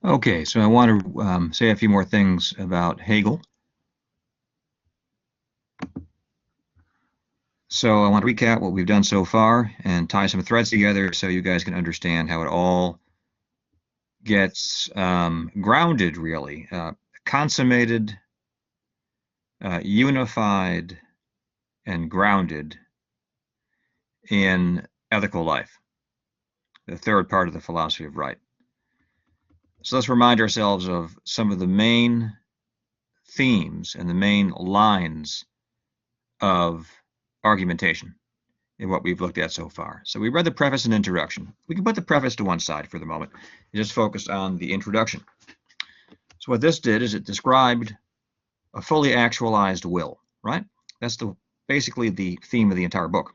Okay, so I want to say a few more things about Hegel. So I want to recap what we've done so far and tie some threads together so you guys can understand how it all gets grounded, really, consummated, unified, and grounded in ethical life, the third part of the philosophy of right. So let's remind ourselves of some of the main themes and the main lines of argumentation in what we've looked at so far. So we read the preface and introduction. We can put the preface to one side for the moment and just focus on the introduction. So what this did is it described a fully actualized will, right? That's basically the theme of the entire book.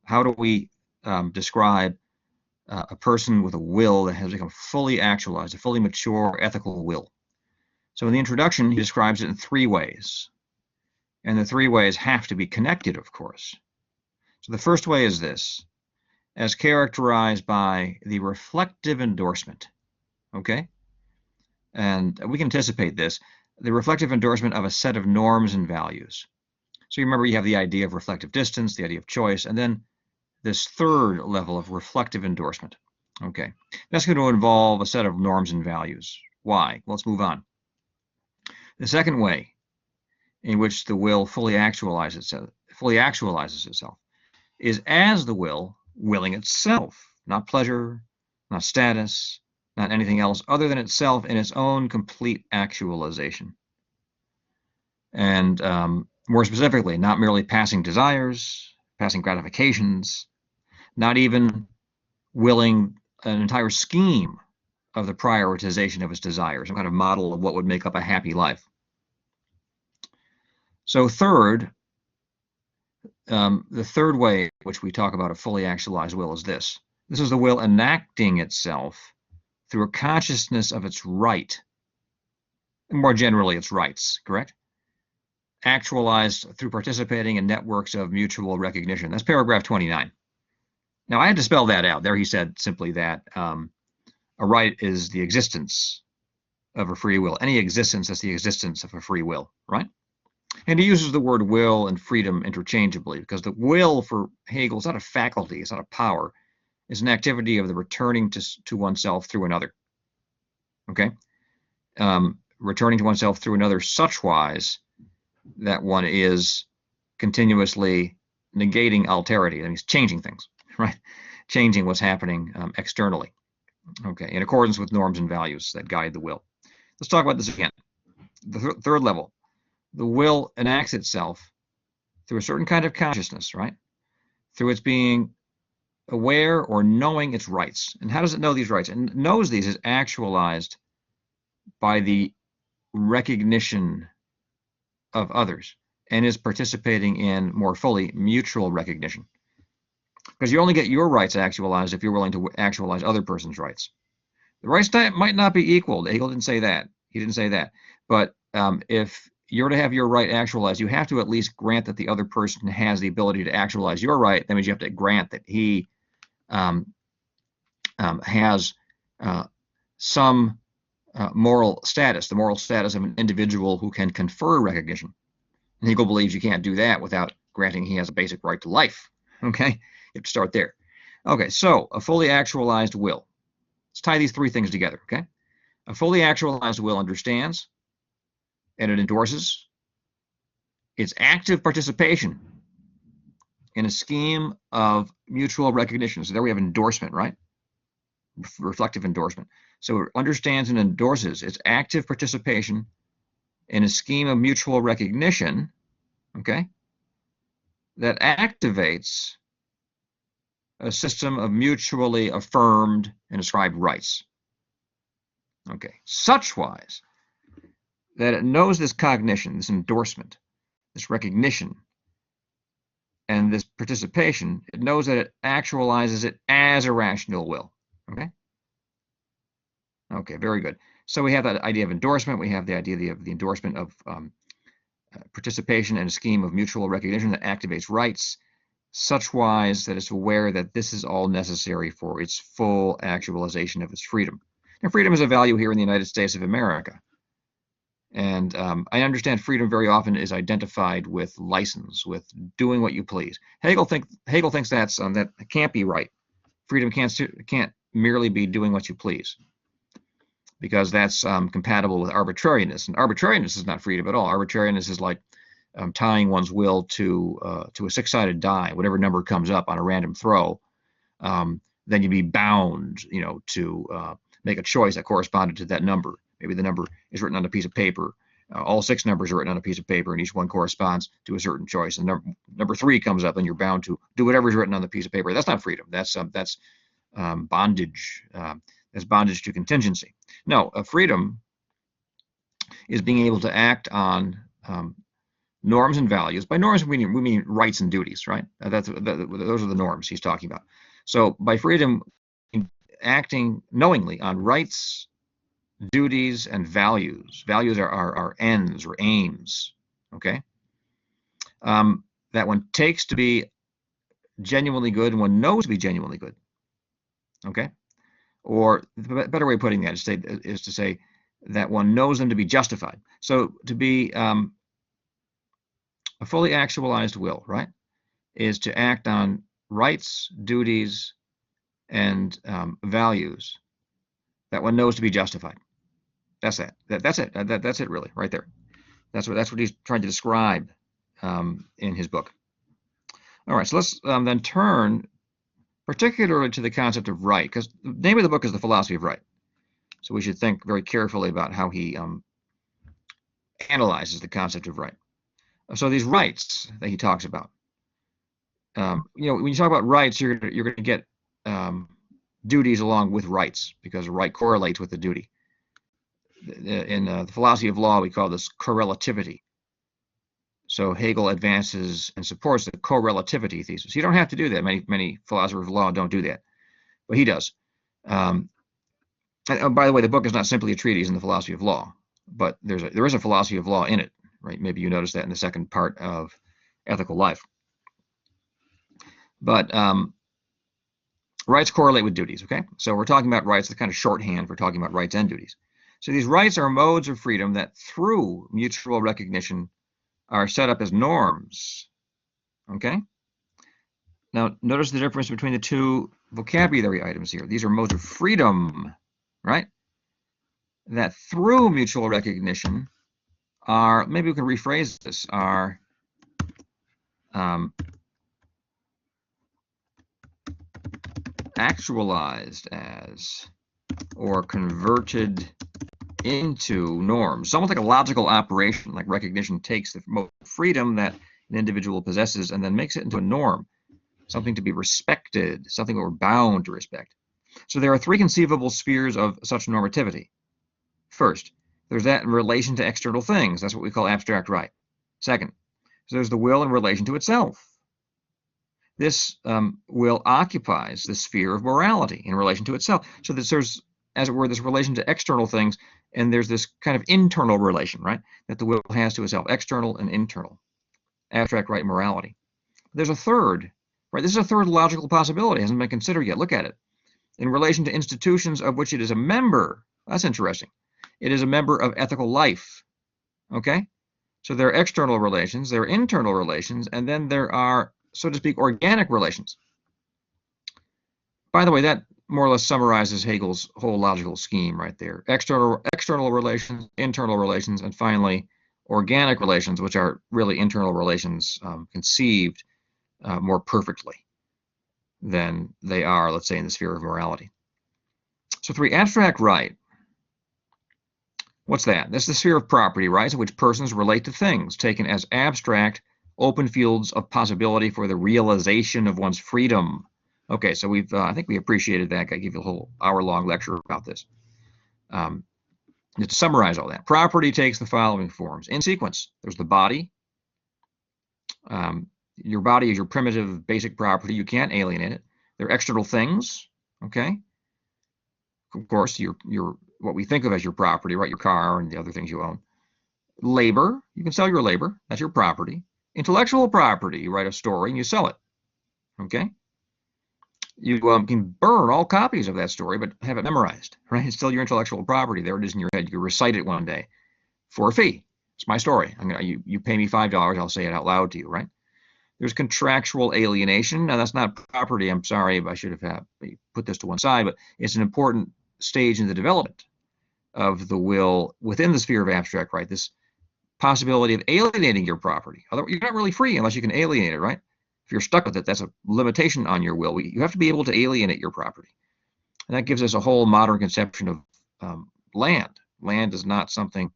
How do we describe a person with a will that has become fully actualized, a fully mature ethical will? So in the introduction, he describes it in three ways. And the three ways have to be connected, of course. So the first way is this, as characterized by the reflective endorsement, okay? And we can anticipate this, the reflective endorsement of a set of norms and values. So you remember you have the idea of reflective distance, the idea of choice, and then this third level of reflective endorsement. Okay, that's going to involve a set of norms and values. Why? Well, let's move on. The second way in which the will fully actualizes itself is as the will willing itself, not pleasure, not status, not anything else other than itself in its own complete actualization. And more specifically, not merely passing desires, passing gratifications, not even willing an entire scheme of the prioritization of its desires, some kind of model of what would make up a happy life. So third, the third way which we talk about a fully actualized will is this. This is the will enacting itself through a consciousness of its right, and more generally its rights, correct? Actualized through participating in networks of mutual recognition. That's paragraph 29. Now, I had to spell that out. There he said simply that a right is the existence of a free will. Any existence is the existence of a free will, right? And he uses the word will and freedom interchangeably because the will for Hegel is not a faculty, it's not a power. It's an activity of the returning to oneself through another. Okay? Returning to oneself through another such wise that one is continuously negating alterity. That means changing things, right? Changing what's happening externally. Okay, in accordance with norms and values that guide the will. Let's talk about this again. The third level, the will enacts itself through a certain kind of consciousness, right? Through its being aware or knowing its rights. And how does it know these rights? And knows these is actualized by the recognition of others and is participating in more fully mutual recognition. Because you only get your rights actualized if you're willing to actualize other person's rights. The rights might not be equal. Hegel didn't say that. He didn't say that. But if you're to have your right actualized, you have to at least grant that the other person has the ability to actualize your right. That means you have to grant that he has some moral status, the moral status of an individual who can confer recognition. And Hegel believes you can't do that without granting he has a basic right to life. Okay, you have to start there. Okay, so a fully actualized will. Let's tie these three things together, okay? A fully actualized will understands and it endorses its active participation in a scheme of mutual recognition. So there we have endorsement, right? Reflective endorsement. So it understands and endorses its active participation in a scheme of mutual recognition, okay, that activates a system of mutually affirmed and ascribed rights. Okay, such wise that it knows this cognition, this endorsement, this recognition, and this participation, it knows that it actualizes it as a rational will. Okay? Okay, very good. So we have that idea of endorsement. We have the idea of the endorsement of participation in a scheme of mutual recognition that activates rights, such wise that it's aware that this is all necessary for its full actualization of its freedom. Now, freedom is a value here in the United States of America. And I understand freedom very often is identified with license, with doing what you please. Hegel thinks that can't be right. Freedom can't merely be doing what you please, because that's compatible with arbitrariness, and arbitrariness is not freedom at all. Arbitrariness is like tying one's will to a six-sided die. Whatever number comes up on a random throw, then you'd be bound, to make a choice that corresponded to that number. Maybe the number is written on a piece of paper. All six numbers are written on a piece of paper, and each one corresponds to a certain choice. And number three comes up, and you're bound to do whatever is written on the piece of paper. That's not freedom. That's bondage. That's bondage to contingency. No, freedom is being able to act on norms and values. By norms, we mean rights and duties, right? Those are the norms he's talking about. So by freedom, acting knowingly on rights, duties, and values. Values are ends or aims, okay? That one takes to be genuinely good and one knows to be genuinely good, okay? Or the better way of putting that is to say that one knows them to be justified. So to be a fully actualized will, right, is to act on rights, duties, and values that one knows to be justified. That's it. That's it. That's it, really, right there. That's what he's trying to describe in his book. All right, so let's then turn particularly to the concept of right, because the name of the book is The Philosophy of Right. So we should think very carefully about how he analyzes the concept of right. So these rights that he talks about, when you talk about rights, you're going to get duties along with rights, because a right correlates with the duty. In the philosophy of law, we call this correlativity. So Hegel advances and supports the correlativity thesis. You don't have to do that. Many philosophers of law don't do that, but he does. And by the way, the book is not simply a treatise in the philosophy of law, but there is a philosophy of law in it, right? Maybe you noticed that in the second part of Ethical Life. But rights correlate with duties, okay? So we're talking about rights, the kind of shorthand for talking about rights and duties. So these rights are modes of freedom that, through mutual recognition, are set up as norms, okay? Now, notice the difference between the two vocabulary items here. These are modes of freedom, right? That, through mutual recognition, are, maybe we can rephrase this, are actualized as, or converted into norms. Almost like a logical operation, like recognition takes the freedom that an individual possesses and then makes it into a norm, something to be respected, something that we're bound to respect. So there are three conceivable spheres of such normativity. First, there's that in relation to external things. That's what we call abstract right. Second, there's the will in relation to itself. This will occupies the sphere of morality in relation to itself. So that there's, as it were, this relation to external things, and there's this kind of internal relation, right, that the will has to itself, external and internal, abstract right morality. There's a third, right? This is a third logical possibility. It hasn't been considered yet. Look at it. In relation to institutions of which it is a member. That's interesting. It is a member of ethical life, okay? So there are external relations, there are internal relations, and then there are, so to speak, organic relations. By the way, that more or less summarizes Hegel's whole logical scheme right there. External relations, internal relations, and finally, organic relations, which are really internal relations conceived more perfectly than they are, let's say, in the sphere of morality. So three, abstract right. What's that? That's the sphere of property rights in which persons relate to things, taken as abstract, open fields of possibility for the realization of one's freedom. Okay, so we've I think we appreciated that. I gave you a whole hour-long lecture about this. To summarize all that, property takes the following forms in sequence. There's the body. Your body is your primitive, basic property. You can't alienate it. There are external things. Okay. Of course, your what we think of as your property, right? Your car and the other things you own. Labor, you can sell your labor. That's your property. Intellectual property, you write a story and you sell it. Okay. You can burn all copies of that story, but have it memorized, right? It's still your intellectual property. There it is in your head. You can recite it one day for a fee. It's my story. You pay me $5, I'll say it out loud to you, right? There's contractual alienation. Now, that's not property. I'm sorry, I should have put this to one side, but it's an important stage in the development of the will within the sphere of abstract right. This possibility of alienating your property. You're not really free unless you can alienate it, right? If you're stuck with it, that's a limitation on your will. You have to be able to alienate your property. And that gives us a whole modern conception of land. Land is not something,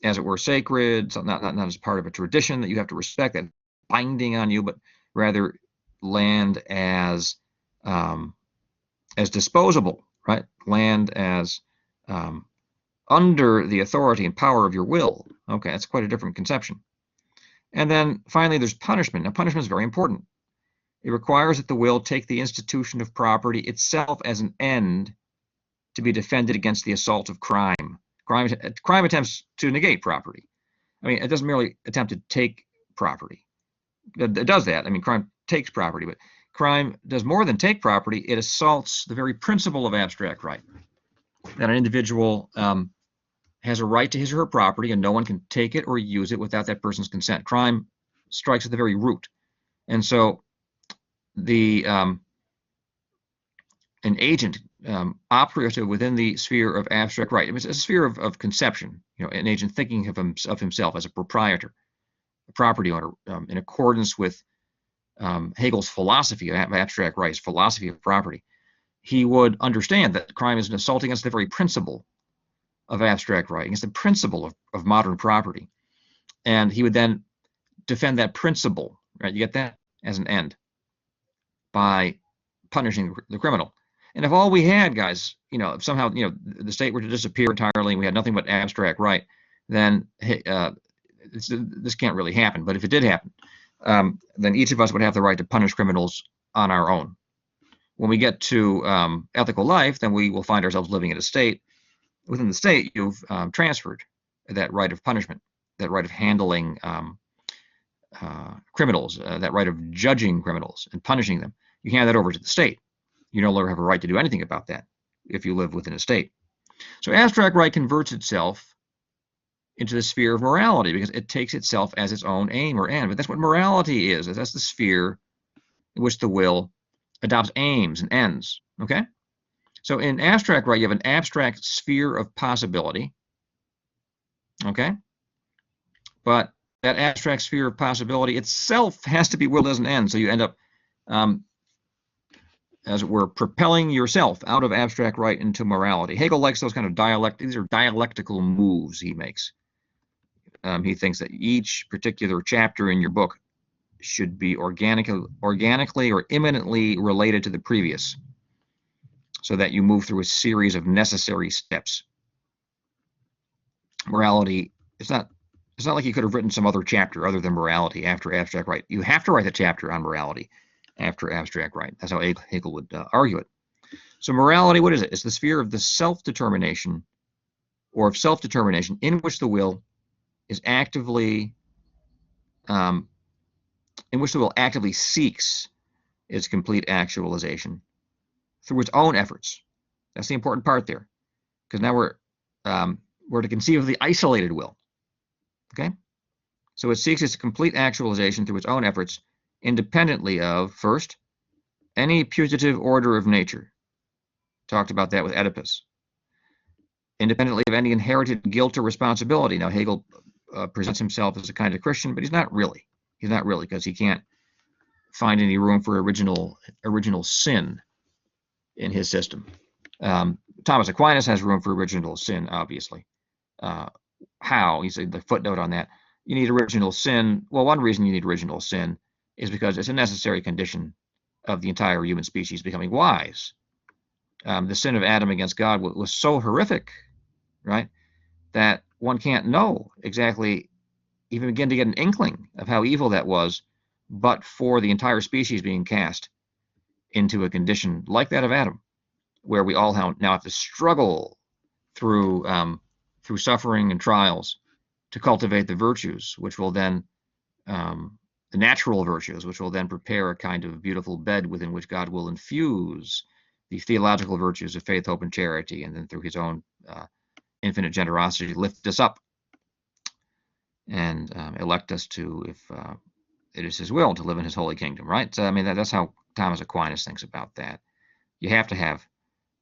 as it were, sacred, not as part of a tradition that you have to respect, that binding on you, but rather land as disposable, right? Land as under the authority and power of your will. Okay, that's quite a different conception. And then finally, there's punishment. Now, punishment is very important. It requires that the will take the institution of property itself as an end to be defended against the assault of crime. Crime attempts to negate property. I mean, it doesn't merely attempt to take property. It does that. I mean, crime takes property, but crime does more than take property. It assaults the very principle of abstract right, that an individual has a right to his or her property, and no one can take it or use it without that person's consent. Crime strikes at the very root. And so an agent operative within the sphere of abstract right, it's a sphere of conception, an agent thinking of himself as a proprietor, a property owner, in accordance with Hegel's philosophy of abstract rights, philosophy of property. He would understand that crime is an assault against the very principle of abstract right, against the principle of modern property. And he would then defend that principle, right? You get that? As an end, by punishing the criminal. And if all we had, guys, if somehow, the state were to disappear entirely and we had nothing but abstract right, then this can't really happen. But if it did happen, then each of us would have the right to punish criminals on our own. When we get to ethical life, then we will find ourselves living in a state. Within the state, you've transferred that right of punishment, that right of handling criminals, that right of judging criminals and punishing them. You hand that over to the state. You no longer have a right to do anything about that if you live within a state. So abstract right converts itself into the sphere of morality because it takes itself as its own aim or end. But that's what morality is. That's the sphere in which the will adopts aims and ends. Okay? So in abstract right, you have an abstract sphere of possibility. Okay? But that abstract sphere of possibility itself has to be willed as an end. So you end up, as it were, propelling yourself out of abstract right into morality. Hegel likes those kind of these are dialectical moves he makes. He thinks that each particular chapter in your book should be organically or immanently related to the previous, so that you move through a series of necessary steps. Morality, it's not like you could have written some other chapter other than morality after abstract right. You have to write a chapter on morality after abstract right. That's how Hegel would argue it. So morality, what is it? It's the sphere of the self-determination, or of self-determination, in which the will is actively, actively seeks its complete actualization through its own efforts. That's the important part there, because now we're to conceive of the isolated will. Okay, so it seeks its complete actualization through its own efforts, independently of, first, any putative order of nature. Talked about that with Oedipus. Independently of any inherited guilt or responsibility. Now Hegel presents himself as a kind of Christian, but he's not really. He's not really, because he can't find any room for original sin in his system. Thomas Aquinas has room for original sin, obviously. How? He said the footnote on that. You need original sin. Well, one reason you need original sin is because it's a necessary condition of the entire human species becoming wise. The sin of Adam against God was so horrific, right, that one can't know exactly, even begin to get an inkling of how evil that was, but for the entire species being cast into a condition like that of Adam, where we all now have to struggle through suffering and trials to cultivate the virtues, which will then the natural virtues, which will then prepare a kind of beautiful bed within which God will infuse the theological virtues of faith, hope, and charity, and then through his own infinite generosity, lift us up and elect us to, if it is his will, to live in his holy kingdom, right? So, I mean, that's how Thomas Aquinas thinks about that. You have to have,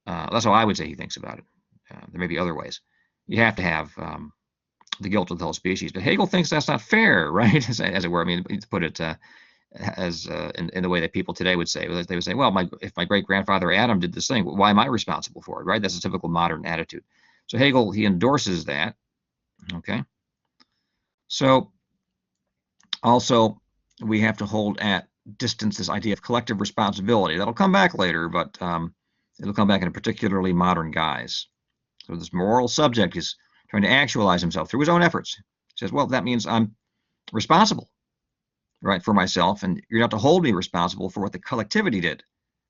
that's how I would say he thinks about it. There may be other ways. You have to have the guilt of the whole species. But Hegel thinks that's not fair, right? As it were. I mean, to put it in the way that people today would say. They would say, well, if my great-grandfather Adam did this thing, why am I responsible for it, right? That's a typical modern attitude. So Hegel, he endorses that, okay? So also, we have to hold at distance this idea of collective responsibility. That'll come back later, but it'll come back in a particularly modern guise. So this moral subject is trying to actualize himself through his own efforts. He says, well, that means I'm responsible, right, for myself, and you're not to hold me responsible for what the collectivity did.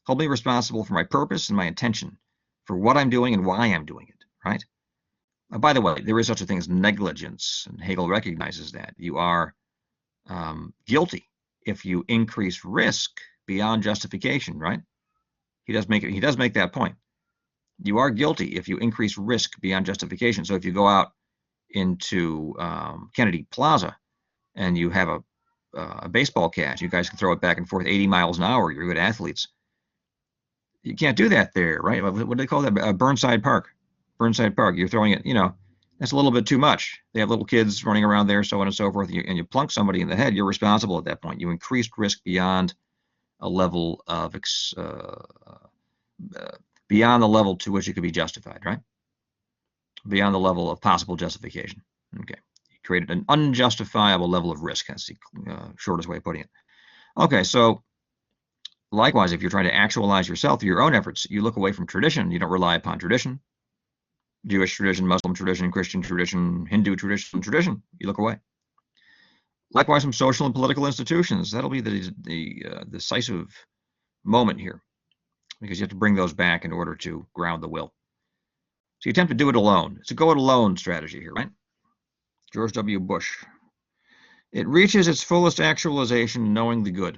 Hold me responsible for my purpose and my intention, for what I'm doing and why I'm doing it, right? By the way, there is such a thing as negligence, and Hegel recognizes that. You are guilty if you increase risk beyond justification, right? He does make that point. You are guilty if you increase risk beyond justification. So if you go out into Kennedy Plaza and you have a baseball catch, you guys can throw it back and forth 80 miles an hour. You're good athletes. You can't do that there, right? What do they call that? Burnside Park. Burnside Park. You're throwing it, that's a little bit too much. They have little kids running around there, so on and so forth, and you plunk somebody in the head, you're responsible at that point. You increased risk beyond a level of beyond the level to which it could be justified, right? Beyond the level of possible justification. Okay, you created an unjustifiable level of risk. That's the shortest way of putting it. Okay, so likewise, if you're trying to actualize yourself through your own efforts, you look away from tradition. You don't rely upon tradition. Jewish tradition, Muslim tradition, Christian tradition, Hindu tradition. You look away. Likewise, from social and political institutions. That'll be the decisive moment here, because you have to bring those back in order to ground the will. So you attempt to do it alone. It's a go it alone strategy here, right? George W. Bush. It reaches its fullest actualization knowing the good.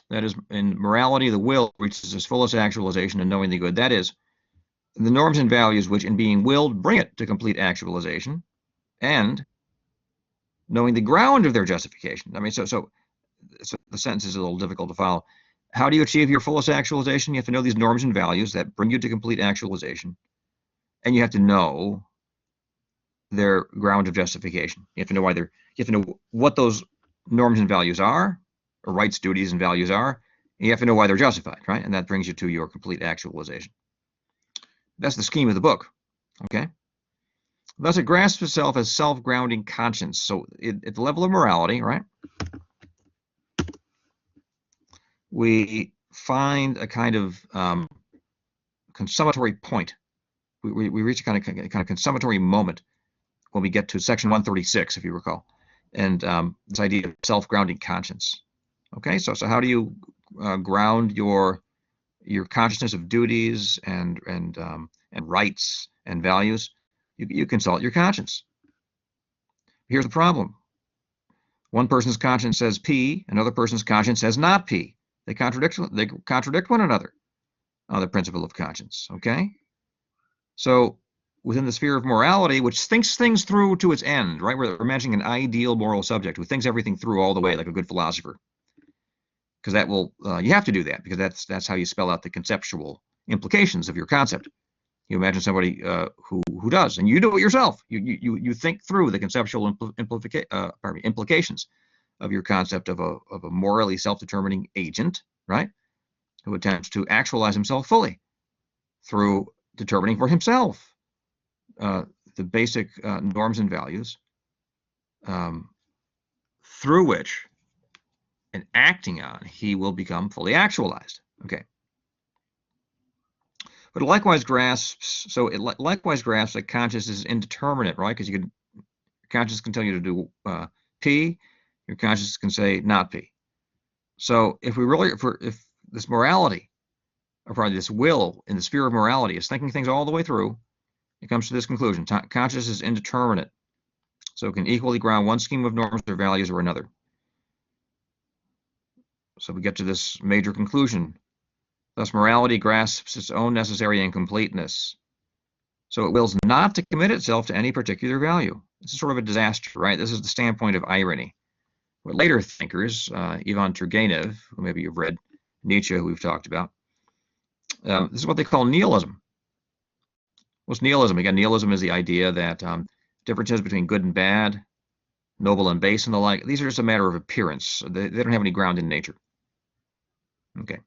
That is, in morality, the will reaches its fullest actualization in knowing the good. That is, the norms and values which, in being willed, bring it to complete actualization, and knowing the ground of their justification. I mean, so the sentence is a little difficult to follow. How do you achieve your fullest actualization? You have to know these norms and values that bring you to complete actualization, and you have to know their ground of justification. You have to know you have to know what those norms and values are, or rights, duties, and values are, and you have to know why they're justified, right? And that brings you to your complete actualization. That's the scheme of the book, okay? Thus, it grasps itself as self-grounding conscience. So at the level of morality, right, we find a kind of consummatory point. We reach a kind of consummatory moment when we get to section 136, if you recall, and this idea of self-grounding conscience. Okay, so how do you ground your consciousness of duties and rights and values? You consult your conscience. Here's the problem. One person's conscience says P, another person's conscience says not P. They contradict one another on the principle of conscience, okay? So within the sphere of morality, which thinks things through to its end, right? We're imagining an ideal moral subject who thinks everything through all the way like a good philosopher. Because that will, you have to do that, because that's how you spell out the conceptual implications of your concept. You imagine somebody who does, and you do it yourself. You think through the conceptual implications of your concept of a morally self-determining agent, right? Who attempts to actualize himself fully through determining for himself the basic norms and values through which, and acting on, he will become fully actualized. Okay. But it likewise grasps, that conscience is indeterminate, right? Because conscience can tell you to do P, your conscience can say not P. So if this morality, or probably this will in the sphere of morality is thinking things all the way through, it comes to this conclusion: conscience is indeterminate, so it can equally ground one scheme of norms or values or another. So we get to this major conclusion. Thus, morality grasps its own necessary incompleteness. So it wills not to commit itself to any particular value. This is sort of a disaster, right? This is the standpoint of irony. What later thinkers, Ivan Turgenev, who maybe you've read, Nietzsche, who we've talked about, this is what they call nihilism. What's nihilism? Again, nihilism is the idea that differences between good and bad, noble and base, and the like, these are just a matter of appearance. They don't have any ground in nature. Okay.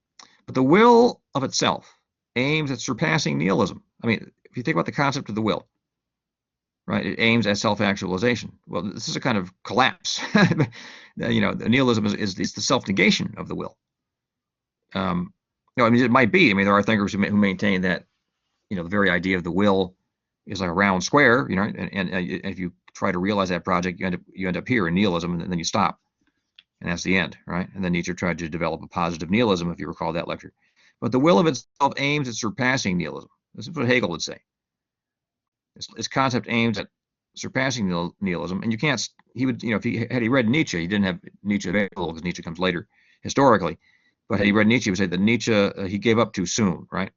But the will of itself aims at surpassing nihilism. I mean, if you think about the concept of the will, right, it aims at self-actualization. Well, this is a kind of collapse. Nihilism is the self-negation of the will. I mean, it might be. I mean, there are thinkers who maintain that, the very idea of the will is like a round square, and if you try to realize that project, you end up here in nihilism, and then you stop. And that's the end, right? And then Nietzsche tried to develop a positive nihilism, if you recall that lecture. But the will of itself aims at surpassing nihilism. This is what Hegel would say. Its concept aims at surpassing nihilism, and you can't. He would, if he read Nietzsche, he didn't have Nietzsche available because Nietzsche comes later historically. But had he read Nietzsche, he would say that Nietzsche he gave up too soon, right?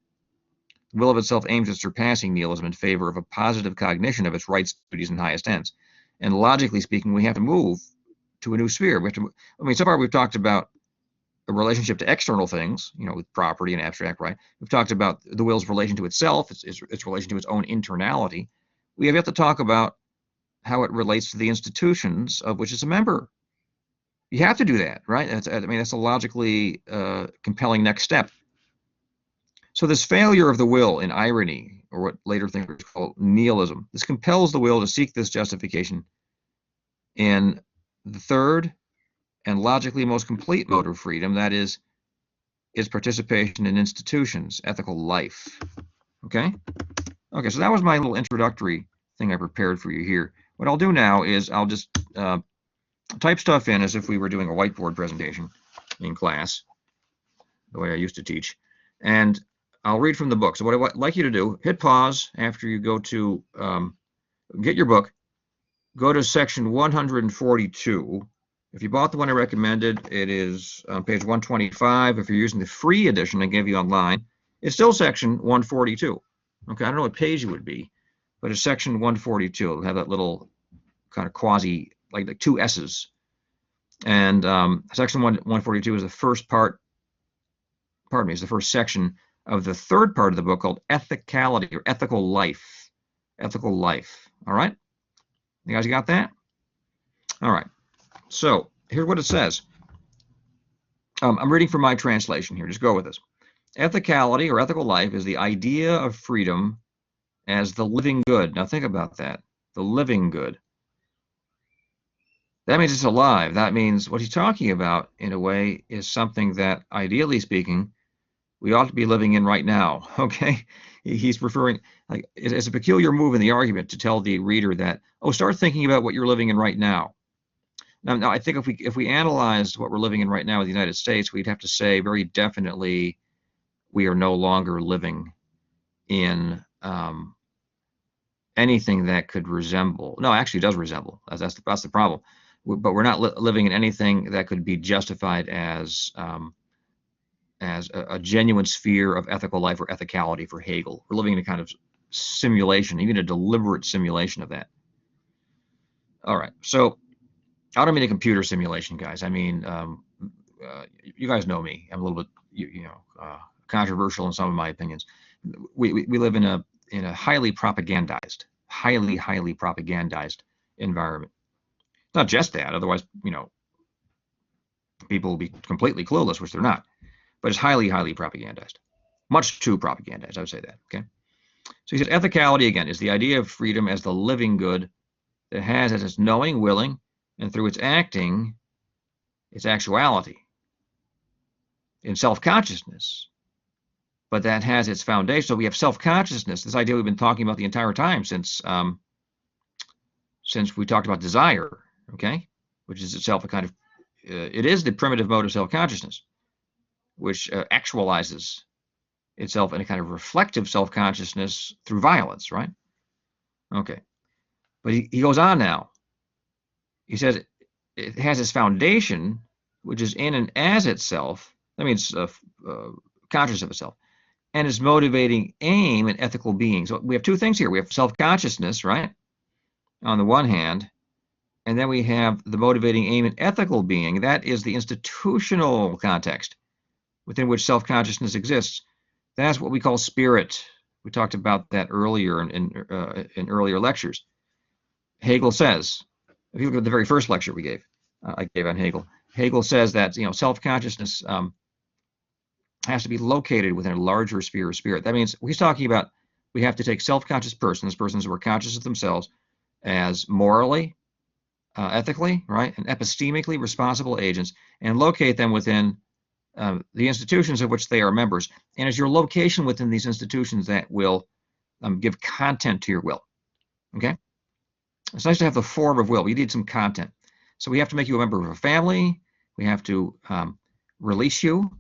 The will of itself aims at surpassing nihilism in favor of a positive cognition of its rights, duties, and highest ends. And logically speaking, we have to move to a new sphere. So far we've talked about a relationship to external things, with property and abstract right. We've talked about the will's relation to itself, its relation to its own internality. We have yet to talk about how it relates to the institutions of which it's a member. You have to do that, right? That's a logically compelling next step. So this failure of the will in irony, or what later thinkers call nihilism, this compels the will to seek this justification in the third and logically most complete mode of freedom, that is its participation in institutions, ethical life. Okay, so that was my little introductory thing I prepared for you here. What I'll do now is I'll just type stuff in as if we were doing a whiteboard presentation in class, the way I used to teach, and I'll read from the book. So what I'd like you to do, hit pause after you go to get your book, go to section 142. If you bought the one I recommended, it is on page 125. If you're using the free edition I gave you online, it's still section 142. Okay, I don't know what page it would be, but it's section 142. It'll have that little kind of quasi, like two S's. And section 142 is the first part, is the first section of the third part of the book called Ethicality, or Ethical Life. Ethical Life. All right? You guys got that? All right. So here's what it says. I'm reading from my translation here. Just go with this. Ethicality, or ethical life, is the idea of freedom as the living good. Now think about that. The living good. That means it's alive. That means what he's talking about, in a way, is something that, ideally speaking, we ought to be living in right now. Okay? He's referring, like, it's a peculiar move in the argument to tell the reader that, start thinking about what you're living in right now. Now, I think if we analyze what we're living in right now in the United States, we'd have to say very definitely we are no longer living in anything that could resemble. No, actually, it does resemble. That's the problem. But we're not living in anything that could be justified as a genuine sphere of ethical life or ethicality for Hegel. We're living in a kind of simulation, even a deliberate simulation of that. All right, so I don't mean a computer simulation, guys. I mean, you guys know me. I'm a little bit, controversial in some of my opinions. We live in a highly propagandized environment. Not just that, otherwise, people will be completely clueless, which they're not. But it's highly propagandized. Much too propagandized, I would say that, okay? So he says, ethicality, again, is the idea of freedom as the living good that has as its knowing, willing, and through its acting, its actuality in self-consciousness. But that has its foundation. So we have self-consciousness, this idea we've been talking about the entire time since we talked about desire, okay? Which is itself a kind of, it is the primitive mode of self-consciousness, which actualizes itself in a kind of reflective self-consciousness through violence, right? Okay. But he goes on now. He says it has its foundation which is in and as itself, that means conscious of itself, and its motivating aim and ethical being. So we have two things here. We have self-consciousness, right, on the one hand, and then we have the motivating aim and ethical being. That is the institutional context within which self-consciousness exists. That's what we call spirit. We talked about that earlier in earlier lectures. Hegel says, if you look at the very first lecture I gave on Hegel, Hegel says that self-consciousness has to be located within a larger sphere of spirit. That means he's talking about we have to take self-conscious persons who are conscious of themselves, as morally, ethically, right, and epistemically responsible agents, and locate them within the institutions of which they are members. And it's your location within these institutions that will give content to your will. Okay? It's nice to have the form of will. You need some content. So we have to make you a member of a family. We have to release you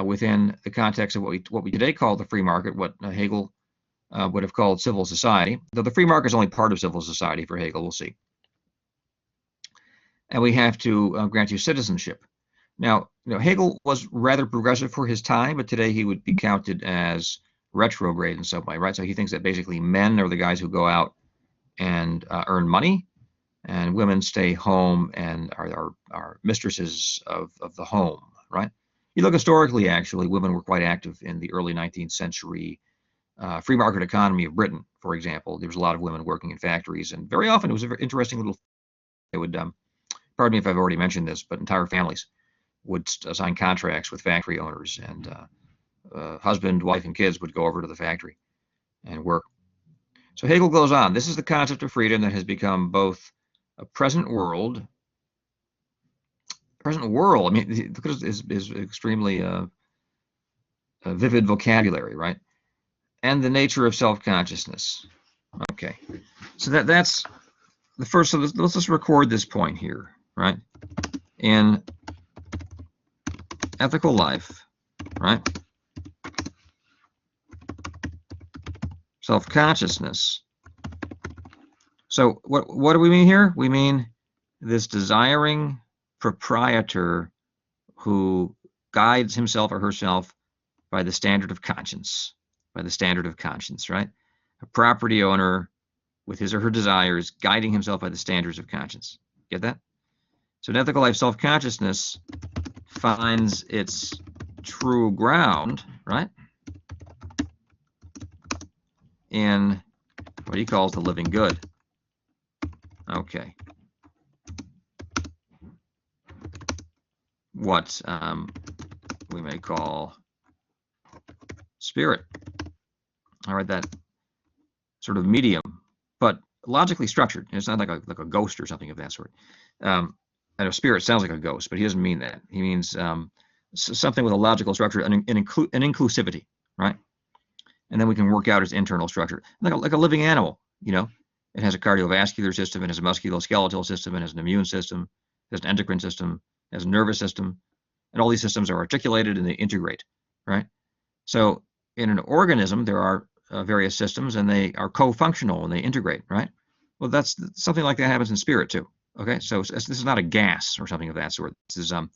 within the context of what we today call the free market, what Hegel would have called civil society. Though the free market is only part of civil society for Hegel, we'll see. And we have to grant you citizenship. Now, Hegel was rather progressive for his time, but today he would be counted as retrograde in some way, right? So he thinks that basically men are the guys who go out and earn money, and women stay home and are mistresses of the home, right? You look historically, actually, women were quite active in the early 19th century free market economy of Britain, for example. There was a lot of women working in factories, and very often it was a very interesting little. They would, pardon me if I've already mentioned this, but entire families would sign contracts with factory owners, and husband, wife, and kids would go over to the factory and work. So Hegel goes on. This is the concept of freedom that has become both a present world. I mean, look at his extremely vivid vocabulary, right? And the nature of self-consciousness. Okay, so that's the first. So let's just record this point here, right? In ethical life, right? Self-consciousness. So what do we mean here? We mean this desiring proprietor who guides himself or herself by the standard of conscience, right? A property owner with his or her desires guiding himself by the standards of conscience. Get that? So in ethical life, self-consciousness finds its true ground, right, in what he calls the living good. Okay. What we may call spirit. All right, that sort of medium, but logically structured. It's not like a ghost or something of that sort. And a spirit sounds like a ghost, but he doesn't mean that. He means something with a logical structure and an inclusivity, right? And then we can work out its internal structure, like a living animal. It has a cardiovascular system, it has a musculoskeletal system, it has an immune system, it has an endocrine system, it has a nervous system, and all these systems are articulated and they integrate, right? So in an organism, there are various systems, and they are co-functional and they integrate, right? Well, that's something like that happens in spirit too. Okay, so this is not a gas or something of that sort. This is a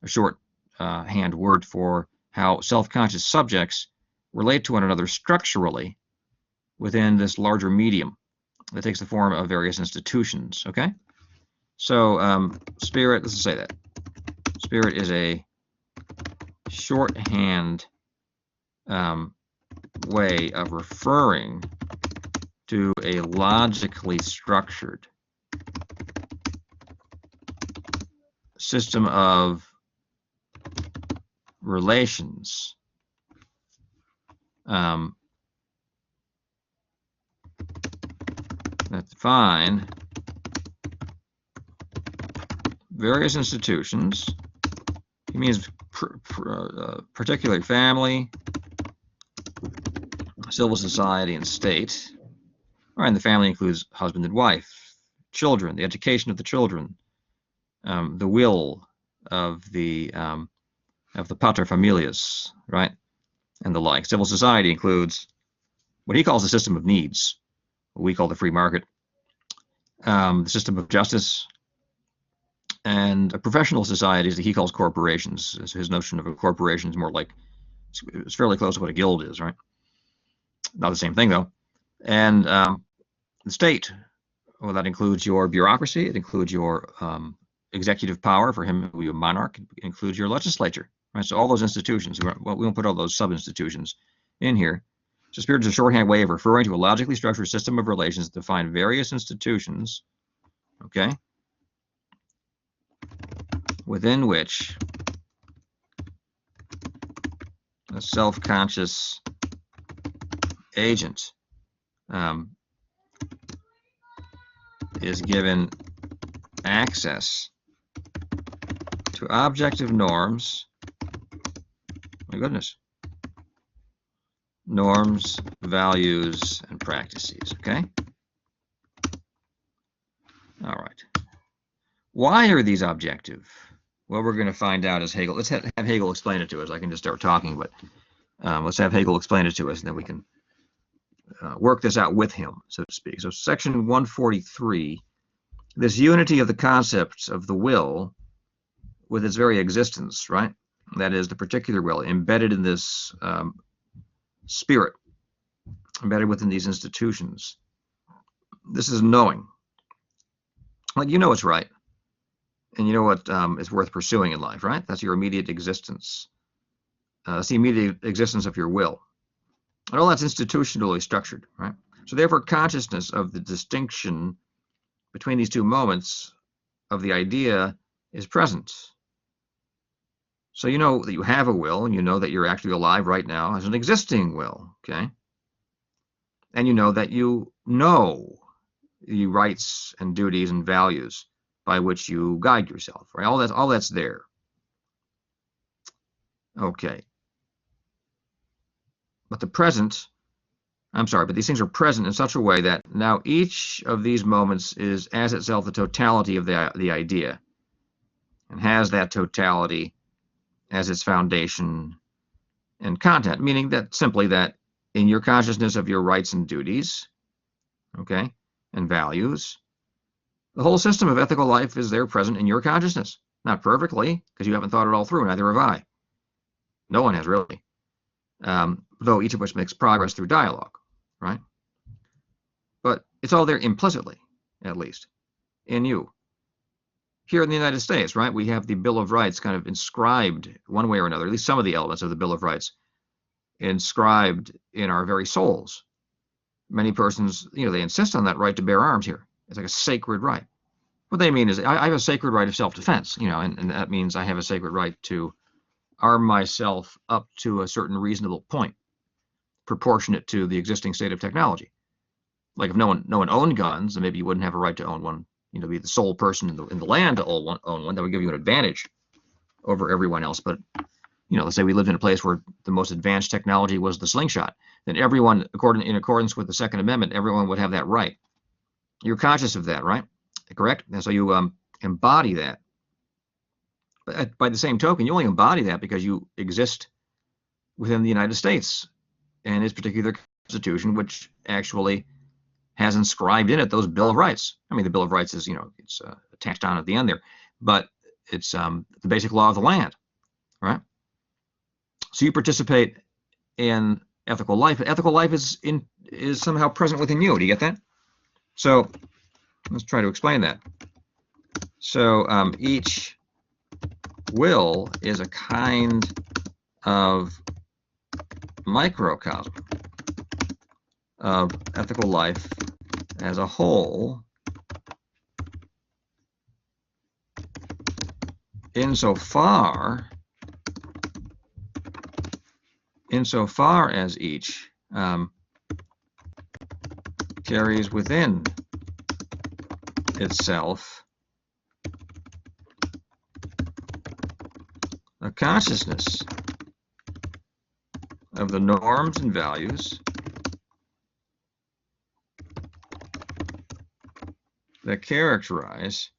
short hand word for how self-conscious subjects relate to one another structurally within this larger medium that takes the form of various institutions. Okay, so spirit. Let's just say that spirit is a shorthand way of referring to a logically structured system of relations that define various institutions. He means particularly family, civil society, and state. All right, and the family includes husband and wife, children, the education of the children, the will of the pater familias, right, and the like. Civil society includes what he calls the system of needs, what we call the free market, the system of justice, And professional societies that he calls corporations. His notion of a corporation is more like, it's fairly close to what a guild is, right? Not the same thing, though. And the state, well, that includes your bureaucracy. It includes your executive power. For him, a monarch. It includes your legislature, right? So all those institutions. Well, we won't put all those sub-institutions in here. So spirit is a shorthand way of referring to a logically structured system of relations that define various institutions, okay, within which a self-conscious agent is given access to objective norms. My goodness. Norms, values, and practices, okay? All right. Why are these objective? Well, we're going to find out as Hegel. Let's have Hegel explain it to us. I can just start talking, but let's have Hegel explain it to us, and then we can work this out with him, so to speak. So section 143, this unity of the concepts of the will with its very existence, right? That is the particular will embedded in this spirit, embedded within these institutions. This is knowing. Like, you know what's right, and you know what is worth pursuing in life, right? That's your immediate existence. That's the immediate existence of your will. And all that's institutionally structured, right? So therefore, consciousness of the distinction between these two moments of the idea is present. So you know that you have a will, and you know that you're actually alive right now as an existing will, okay? And you know that you know the rights and duties and values by which you guide yourself, right? All that's there. Okay. But these things are present in such a way that now each of these moments is as itself the totality of the idea, and has that totality as its foundation and content, meaning that simply that in your consciousness of your rights and duties, okay, and values, the whole system of ethical life is there present in your consciousness. Not perfectly, because you haven't thought it all through, neither have I. No one has really. Though each of us makes progress through dialogue, right? But it's all there implicitly, at least, in you. Here in the United States, right, we have the Bill of Rights kind of inscribed one way or another, at least some of the elements of the Bill of Rights inscribed in our very souls. Many persons, they insist on that right to bear arms here. It's like a sacred right. What they mean is I have a sacred right of self-defense, and that means I have a sacred right to arm myself up to a certain reasonable point, proportionate to the existing state of technology. Like if no one owned guns, then maybe you wouldn't have a right to own one. Be the sole person in the land to own one. That would give you an advantage over everyone else. But let's say we lived in a place where the most advanced technology was the slingshot. Then everyone, in accordance with the Second Amendment, everyone would have that right. You're conscious of that, right? Correct? And so you embody that. But by the same token, you only embody that because you exist within the United States and its particular constitution, which actually has inscribed in it those Bill of Rights. I mean, the Bill of Rights is, it's attached on at the end there, but it's the basic law of the land, right? So you participate in ethical life. Ethical life is somehow present within you. Do you get that? So let's try to explain that. So each will is a kind of microcosm of ethical life as a whole, insofar as each carries within itself a consciousness of the norms and values that characterize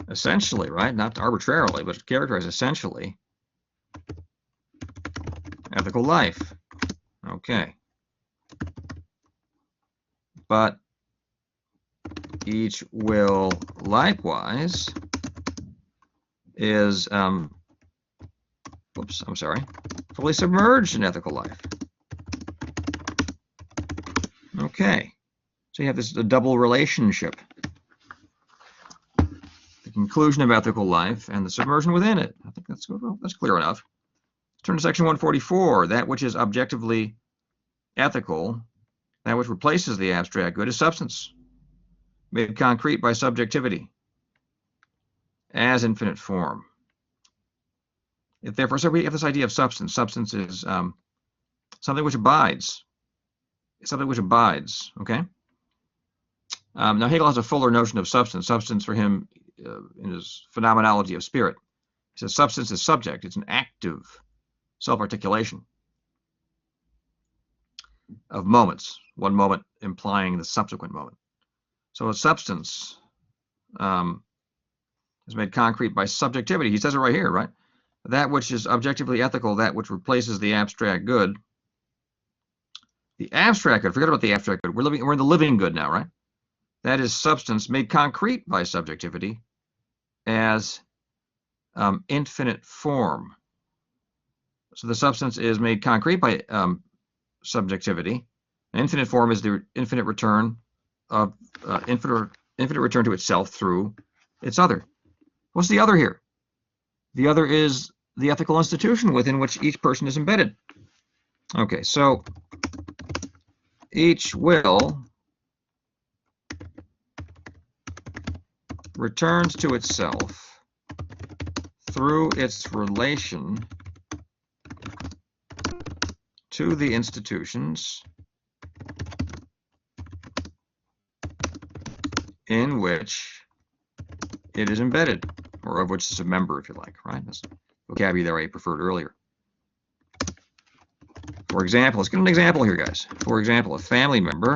essentially, right, not arbitrarily, but characterize essentially ethical life. Okay. But each will likewise is, fully submerged in ethical life. Okay, so you have this double relationship. The conclusion of ethical life and the submersion within it. I think that's clear enough. Turn to section 144. That which is objectively ethical, that which replaces the abstract good, is substance, made concrete by subjectivity as infinite form. Therefore, so we have this idea of substance. Substance is something which abides. Something which abides, okay? Now, Hegel has a fuller notion of substance. Substance for him, in his phenomenology of spirit, he says substance is subject. It's an active self-articulation of moments, one moment implying the subsequent moment. So a substance is made concrete by subjectivity. He says it right here, right? That which is objectively ethical, that which replaces the abstract good. The abstract good, forget about the abstract good. We're in the living good now, right? That is substance made concrete by subjectivity as infinite form. So the substance is made concrete by subjectivity. Infinite form is the infinite return of infinite return to itself through its other. What's the other here? The other is the ethical institution within which each person is embedded. Okay, so each will returns to itself through its relation to the institutions in which it is embedded, or of which it's a member, if you like, right? That's the vocabulary I preferred earlier. For example, let's get an example here, guys. For example, a family member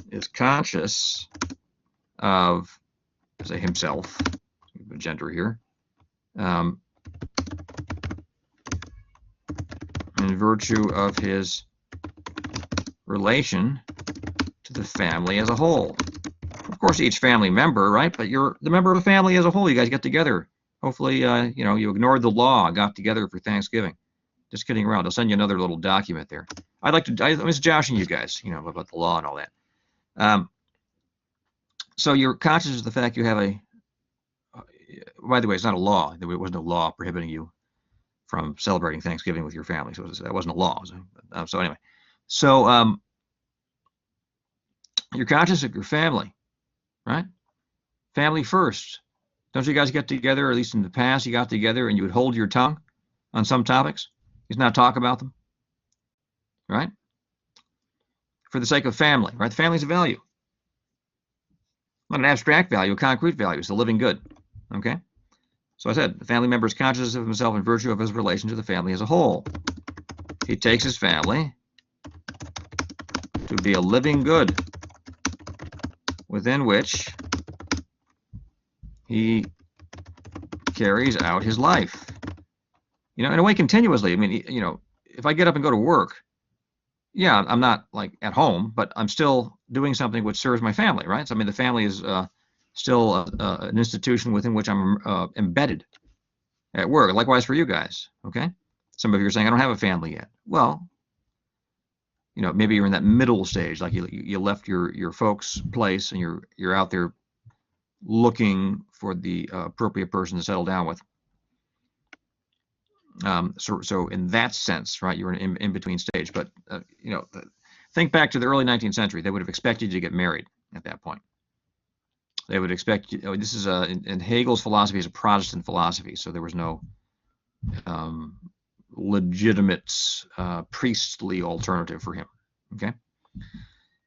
is conscious of, say, himself, gender here, in virtue of his relation to the family as a whole. Of course, each family member, right? But you're the member of the family as a whole. You guys get together. Hopefully, you ignored the law, got together for Thanksgiving. Just kidding around. I'll send you another little document there. I was joshing you guys, about the law and all that. So you're conscious of the fact you have a, by the way, it's not a law. There was no law prohibiting you from celebrating Thanksgiving with your family. So that wasn't a law. So anyway, you're conscious of your family, right? Family first. Don't you guys get together, or at least in the past, you got together and you would hold your tongue on some topics? Just not talk about them, right? For the sake of family, right? The family's a value. Not an abstract value, a concrete value. It's a living good, okay? So I said, the family member is conscious of himself in virtue of his relation to the family as a whole. He takes his family to be a living good within which he carries out his life. In a way continuously. I mean, if I get up and go to work, yeah, I'm not like at home, but I'm still doing something which serves my family, right? So I mean, the family is still an institution within which I'm embedded at work. Likewise for you guys, okay? Some of you are saying, I don't have a family yet. Well, maybe you're in that middle stage, like you left your folks' place and you're out there looking for the appropriate person to settle down with. So in that sense, right, you're in an in-between stage. But think back to the early 19th century. They would have expected you to get married at that point. They would expect you. This is in Hegel's philosophy is a Protestant philosophy, so there was no legitimate priestly alternative for him. Okay.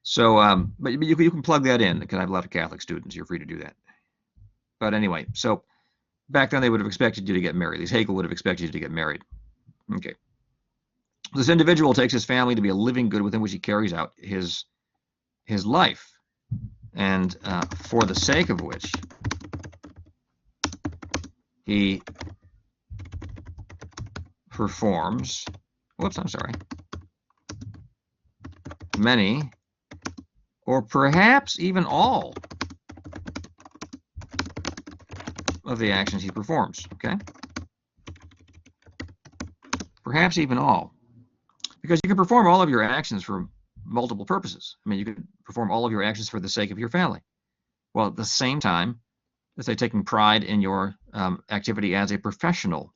So, but you can plug that in, because I have a lot of Catholic students. You're free to do that. But anyway, so back then they would have expected you to get married. At least Hegel would have expected you to get married. Okay. This individual takes his family to be a living good within which he carries out his life, and for the sake of which he performs, many or perhaps even all of the actions he performs, okay? Perhaps even all. Because you can perform all of your actions for multiple purposes. I mean, you could perform all of your actions for the sake of your family, while at the same time, let's say, taking pride in your activity as a professional.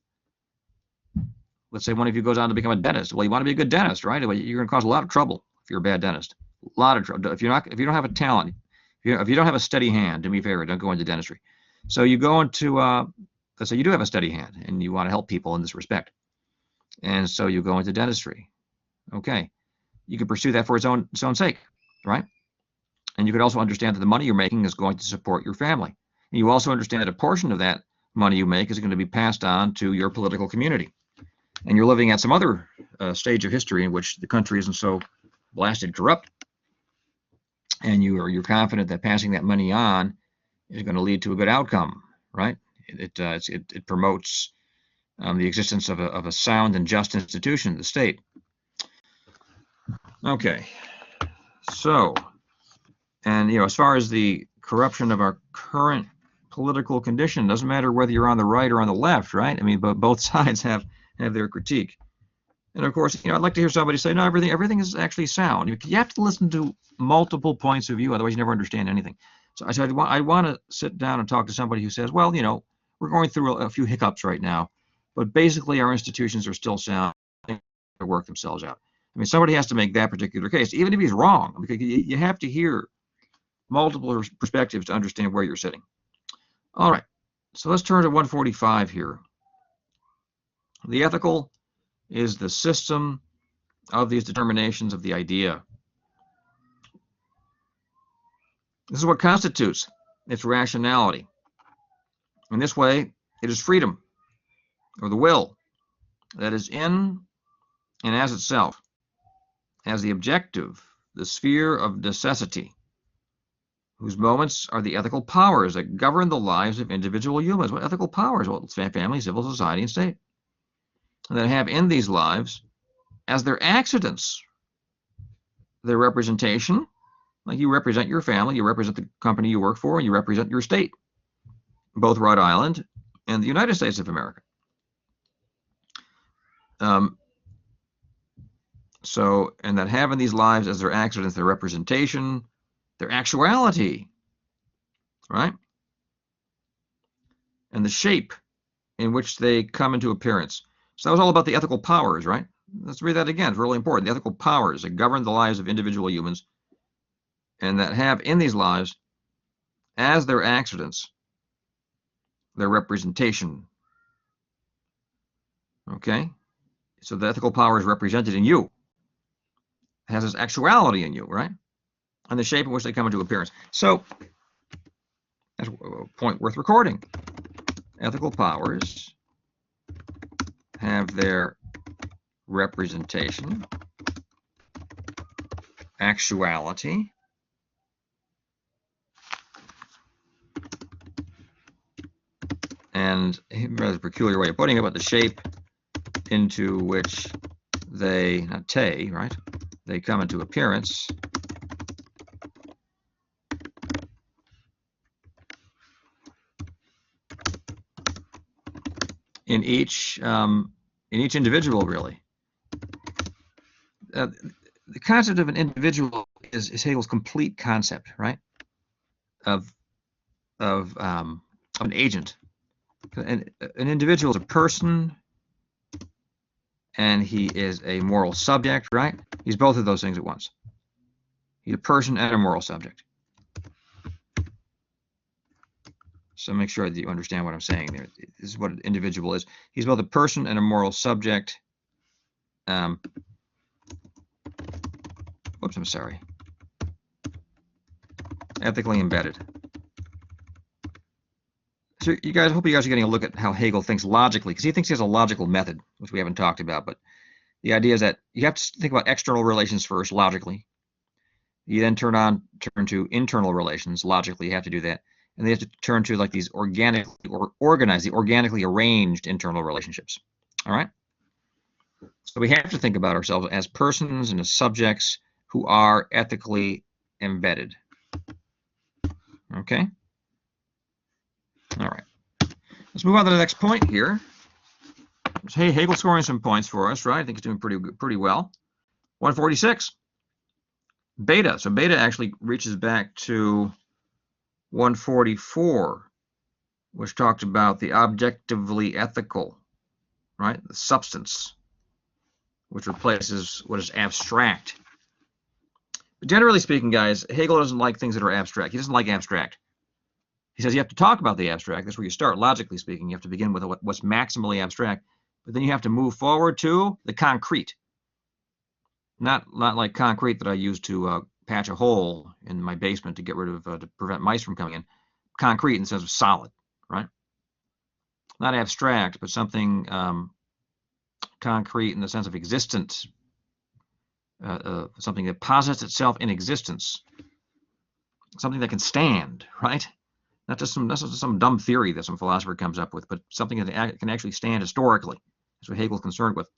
Let's say one of you goes on to become a dentist. Well, you want to be a good dentist, right? You're going to cause a lot of trouble if you're a bad dentist. A lot of trouble. If you don't have a talent, if you don't have a steady hand, do me a favor, don't go into dentistry. So you go into, let's say you do have a steady hand and you want to help people in this respect. And so you go into dentistry. Okay. You can pursue that for its own sake, right? And you could also understand that the money you're making is going to support your family. And you also understand that a portion of that money you make is going to be passed on to your political community. And you're living at some other stage of history in which the country isn't so blasted corrupt. And you're confident that passing that money on is going to lead to a good outcome, right? It promotes the existence of a sound and just institution, the state. Okay, so, and as far as the corruption of our current political condition, doesn't matter whether you're on the right or on the left, right? I mean, but both sides have their critique. And of course, I'd like to hear somebody say, no, everything is actually sound. You have to listen to multiple points of view, otherwise you never understand anything. So I want to sit down and talk to somebody who says, well, we're going through a few hiccups right now, but basically our institutions are still sound. They work themselves out. I mean, somebody has to make that particular case, even if he's wrong, because you have to hear multiple perspectives to understand where you're sitting. All right, so let's turn to 145 here. The ethical is the system of these determinations of the idea. This is what constitutes its rationality. In this way, it is freedom, or the will, that is in and as itself, as the objective, the sphere of necessity, whose moments are the ethical powers that govern the lives of individual humans. What ethical powers? Well, it's family, civil society, and state. And that have in these lives, as their accidents, their representation, like you represent your family, you represent the company you work for, and you represent your state, both Rhode Island and the United States of America. And that have in these lives as their accidents, their representation, their actuality, right? And the shape in which they come into appearance. So that was all about the ethical powers, right? Let's read that again. It's really important. The ethical powers that govern the lives of individual humans and that have in these lives as their accidents, their representation. Okay? So the ethical power is represented in you. It has its actuality in you, right? And the shape in which they come into appearance. So that's a point worth recording. Ethical powers have their representation, actuality, and a rather peculiar way of putting it, but the shape into which they, right? They come into appearance in each individual, really. The concept of an individual is Hegel's complete concept, right? Of an agent. An individual is a person, and he is a moral subject, right? He's both of those things at once. He's a person and a moral subject. So make sure that you understand what I'm saying there. This is what an individual is. He's both a person and a moral subject. Whoops, I'm sorry. Ethically embedded. So I hope you guys are getting a look at how Hegel thinks logically, because he thinks he has a logical method, which we haven't talked about. But the idea is that you have to think about external relations first, logically. You then turn to internal relations, logically. You have to do that. And they have to turn to like these organically organized, the organically arranged internal relationships. All right? So we have to think about ourselves as persons and as subjects who are ethically embedded. Okay? All right. Let's move on to the next point here. Hey, Hegel scoring some points for us, right? I think he's doing pretty well. 146. Beta. So beta actually reaches back to 144, which talked about the objectively ethical, right? The substance, which replaces what is abstract. But generally speaking, guys, Hegel doesn't like things that are abstract. He doesn't like abstract. He says you have to talk about the abstract. That's where you start, logically speaking. You have to begin with what's maximally abstract, but then you have to move forward to the concrete. Not like concrete that I use to patch a hole in my basement to get rid of, to prevent mice from coming in. Concrete in the sense of solid, right? Not abstract, but something concrete in the sense of existence, something that posits itself in existence, something that can stand, right? Not just some dumb theory that some philosopher comes up with, but something that can actually stand historically. That's what Hegel's concerned with.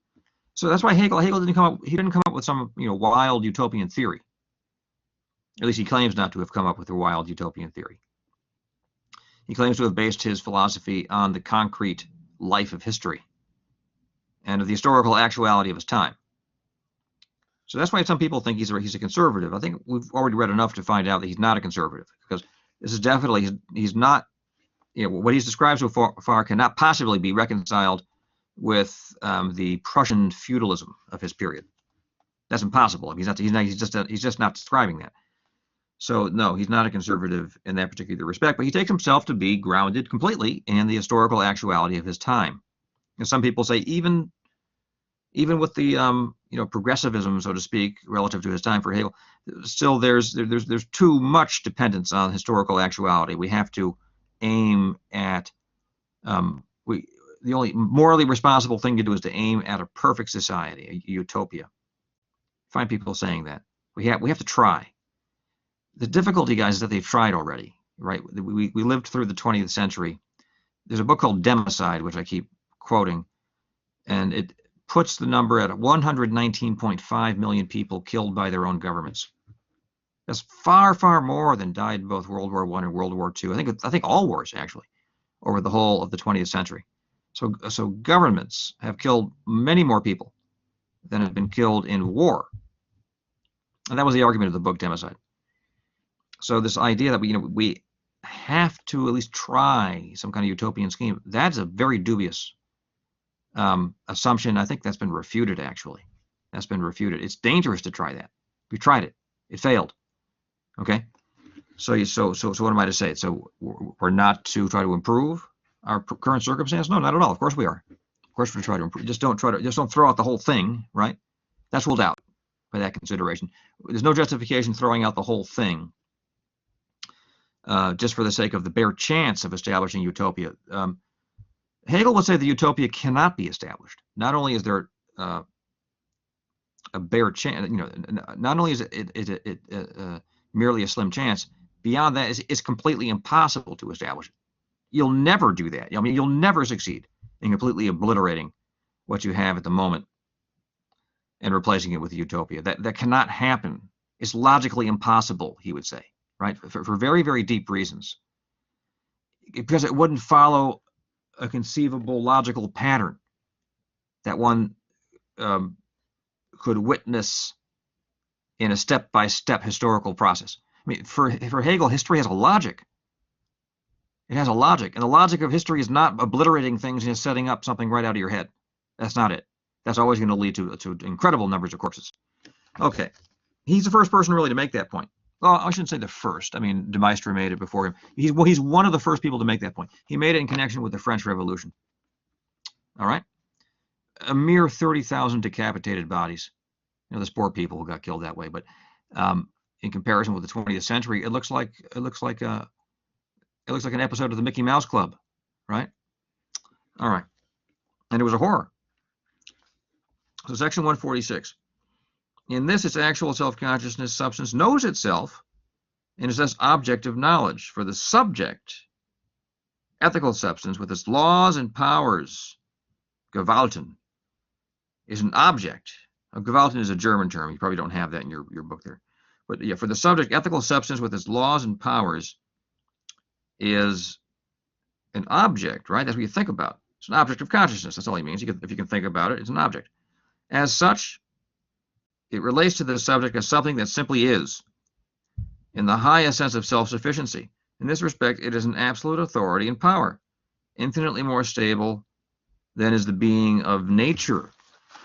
So that's why Hegel didn't come up with some wild utopian theory. At least he claims not to have come up with a wild utopian theory. He claims to have based his philosophy on the concrete life of history and of the historical actuality of his time. So that's why some people think he's a conservative. I think we've already read enough to find out that he's not a conservative, because this is definitely, he's not, what he's described so far cannot possibly be reconciled with the Prussian feudalism of his period. That's impossible. I mean, he's just not describing that. So no, he's not a conservative in that particular respect, but he takes himself to be grounded completely in the historical actuality of his time. And some people say even with the progressivism, so to speak, relative to his time for Hegel, still there's too much dependence on historical actuality. We have to aim at the only morally responsible thing to do is to aim at a perfect society, a utopia. I find people saying that we have to try. The difficulty, guys, is that they've tried already, right? We lived through the 20th century. There's a book called Democide, which I keep quoting, and it puts the number at 119.5 million people killed by their own governments. That's far, far more than died in both World War I and World War II. I think all wars, actually, over the whole of the 20th century. So governments have killed many more people than have been killed in war. And that was the argument of the book Democide. So this idea that we have to at least try some kind of utopian scheme, that's a very dubious assumption. I think that's been refuted, actually. That's been refuted. It's dangerous to try that. We tried it. It failed. Okay? So what am I to say? So we're not to try to improve our current circumstance? No, not at all. Of course we are. Of course we try to improve. Just don't throw out the whole thing, right? That's ruled out by that consideration. There's no justification throwing out the whole thing just for the sake of the bare chance of establishing utopia. Hegel would say the utopia cannot be established. Not only is there a bare chance, not only is it merely a slim chance, beyond that, it's completely impossible to establish it. You'll never do that. I mean, you'll never succeed in completely obliterating what you have at the moment and replacing it with a utopia. That cannot happen. It's logically impossible, he would say, right? For very, very deep reasons. Because it wouldn't follow a conceivable logical pattern that one could witness in a step-by-step historical process. I mean, for Hegel, history has a logic. It has a logic, and the logic of history is not obliterating things and just setting up something right out of your head. That's not it. That's always going to lead to incredible numbers of corpses. Okay, he's the first person really to make that point. Well, I shouldn't say the first. I mean, de Maistre made it before him. He's one of the first people to make that point. He made it in connection with the French Revolution. All right, a mere 30,000 decapitated bodies. There's poor people who got killed that way, but in comparison with the 20th century, it looks like an episode of the Mickey Mouse Club, right? All right, and it was a horror. So section 146. In this, its actual self-consciousness substance knows itself and is thus object of knowledge. For the subject, ethical substance with its laws and powers, Gewalten, is an object. Gewalten is a German term. You probably don't have that in your book there. But yeah, for the subject, ethical substance with its laws and powers is an object, right? That's what you think about. It's an object of consciousness. That's all he means. If you can think about it, it's an object. As such, it relates to the subject as something that simply is, in the highest sense of self-sufficiency. In this respect, it is an absolute authority and power, infinitely more stable than is the being of nature.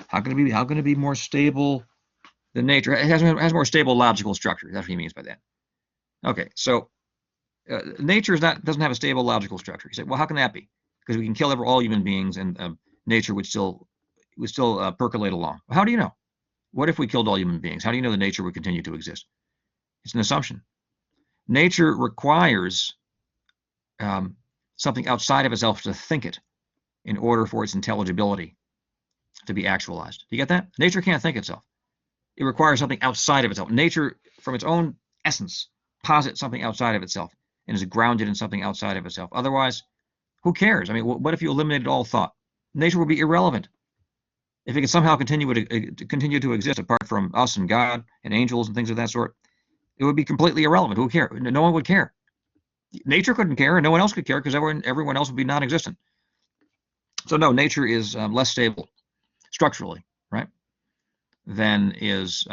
How can it be more stable than nature? It has more stable logical structure. That's what he means by that. Okay, so nature doesn't have a stable logical structure. You say, well, how can that be? Because we can kill all human beings, and nature would still percolate along. Well, how do you know? What if we killed all human beings? How do you know that nature would continue to exist? It's an assumption. Nature requires something outside of itself to think it in order for its intelligibility to be actualized. Do you get that? Nature can't think itself. It requires something outside of itself. Nature, from its own essence, posits something outside of itself and is grounded in something outside of itself. Otherwise, who cares? I mean, what if you eliminated all thought? Nature would be irrelevant. If it could somehow continue to exist apart from us and God and angels and things of that sort, it would be completely irrelevant. Who would care? No one would care. Nature couldn't care, and no one else could care because everyone else would be non-existent. So no, nature is less stable structurally, right, than is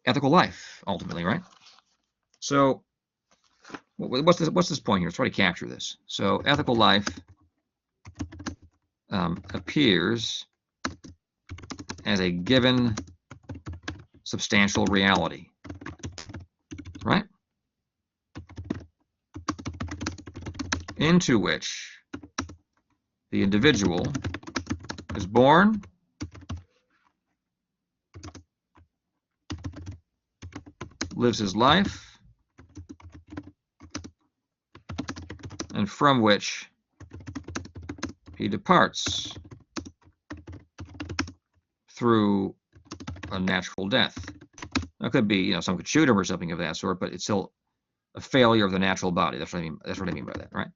ethical life ultimately, right? So what's this point here? Let's try to capture this. So ethical life appears as a given substantial reality, right? Into which the individual is born, lives his life, and from which he departs through a natural death. That could be, some could shoot him or something of that sort, but it's still a failure of the natural body. That's what I mean. That's what I mean by that, right?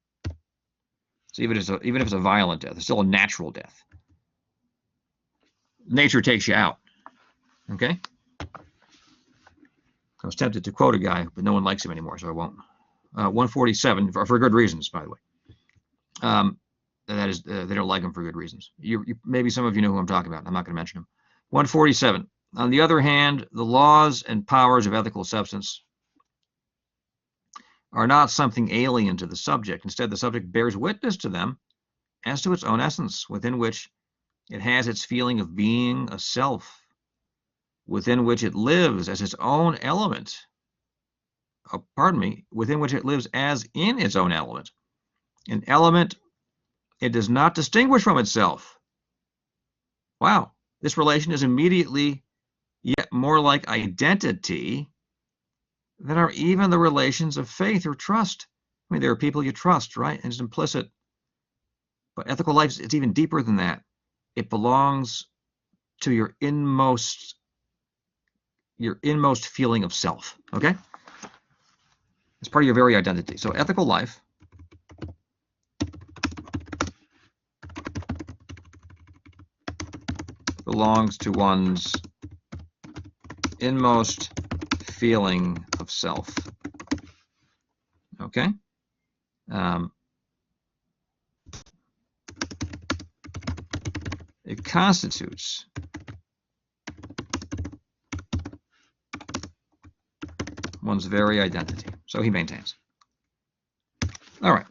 So even if it's a violent death, it's still a natural death. Nature takes you out. Okay. I was tempted to quote a guy, but no one likes him anymore, so I won't. 147 for good reasons, by the way. That is, they don't like him for good reasons. Maybe some of you know who I'm talking about. I'm not going to mention him. 147. On the other hand, the laws and powers of ethical substance are not something alien to the subject. Instead, the subject bears witness to them as to its own essence, within which it has its feeling of being a self, within which it lives as its own element. Within which it lives as in its own element. An element it does not distinguish from itself. Wow, this relation is immediately yet more like identity than are even the relations of faith or trust. I mean, there are people you trust, right? And it's implicit. But ethical life, it's even deeper than that. It belongs to your inmost feeling of self, okay? It's part of your very identity. So ethical life belongs to one's inmost feeling of self. Okay? It constitutes one's very identity. So he maintains. All right.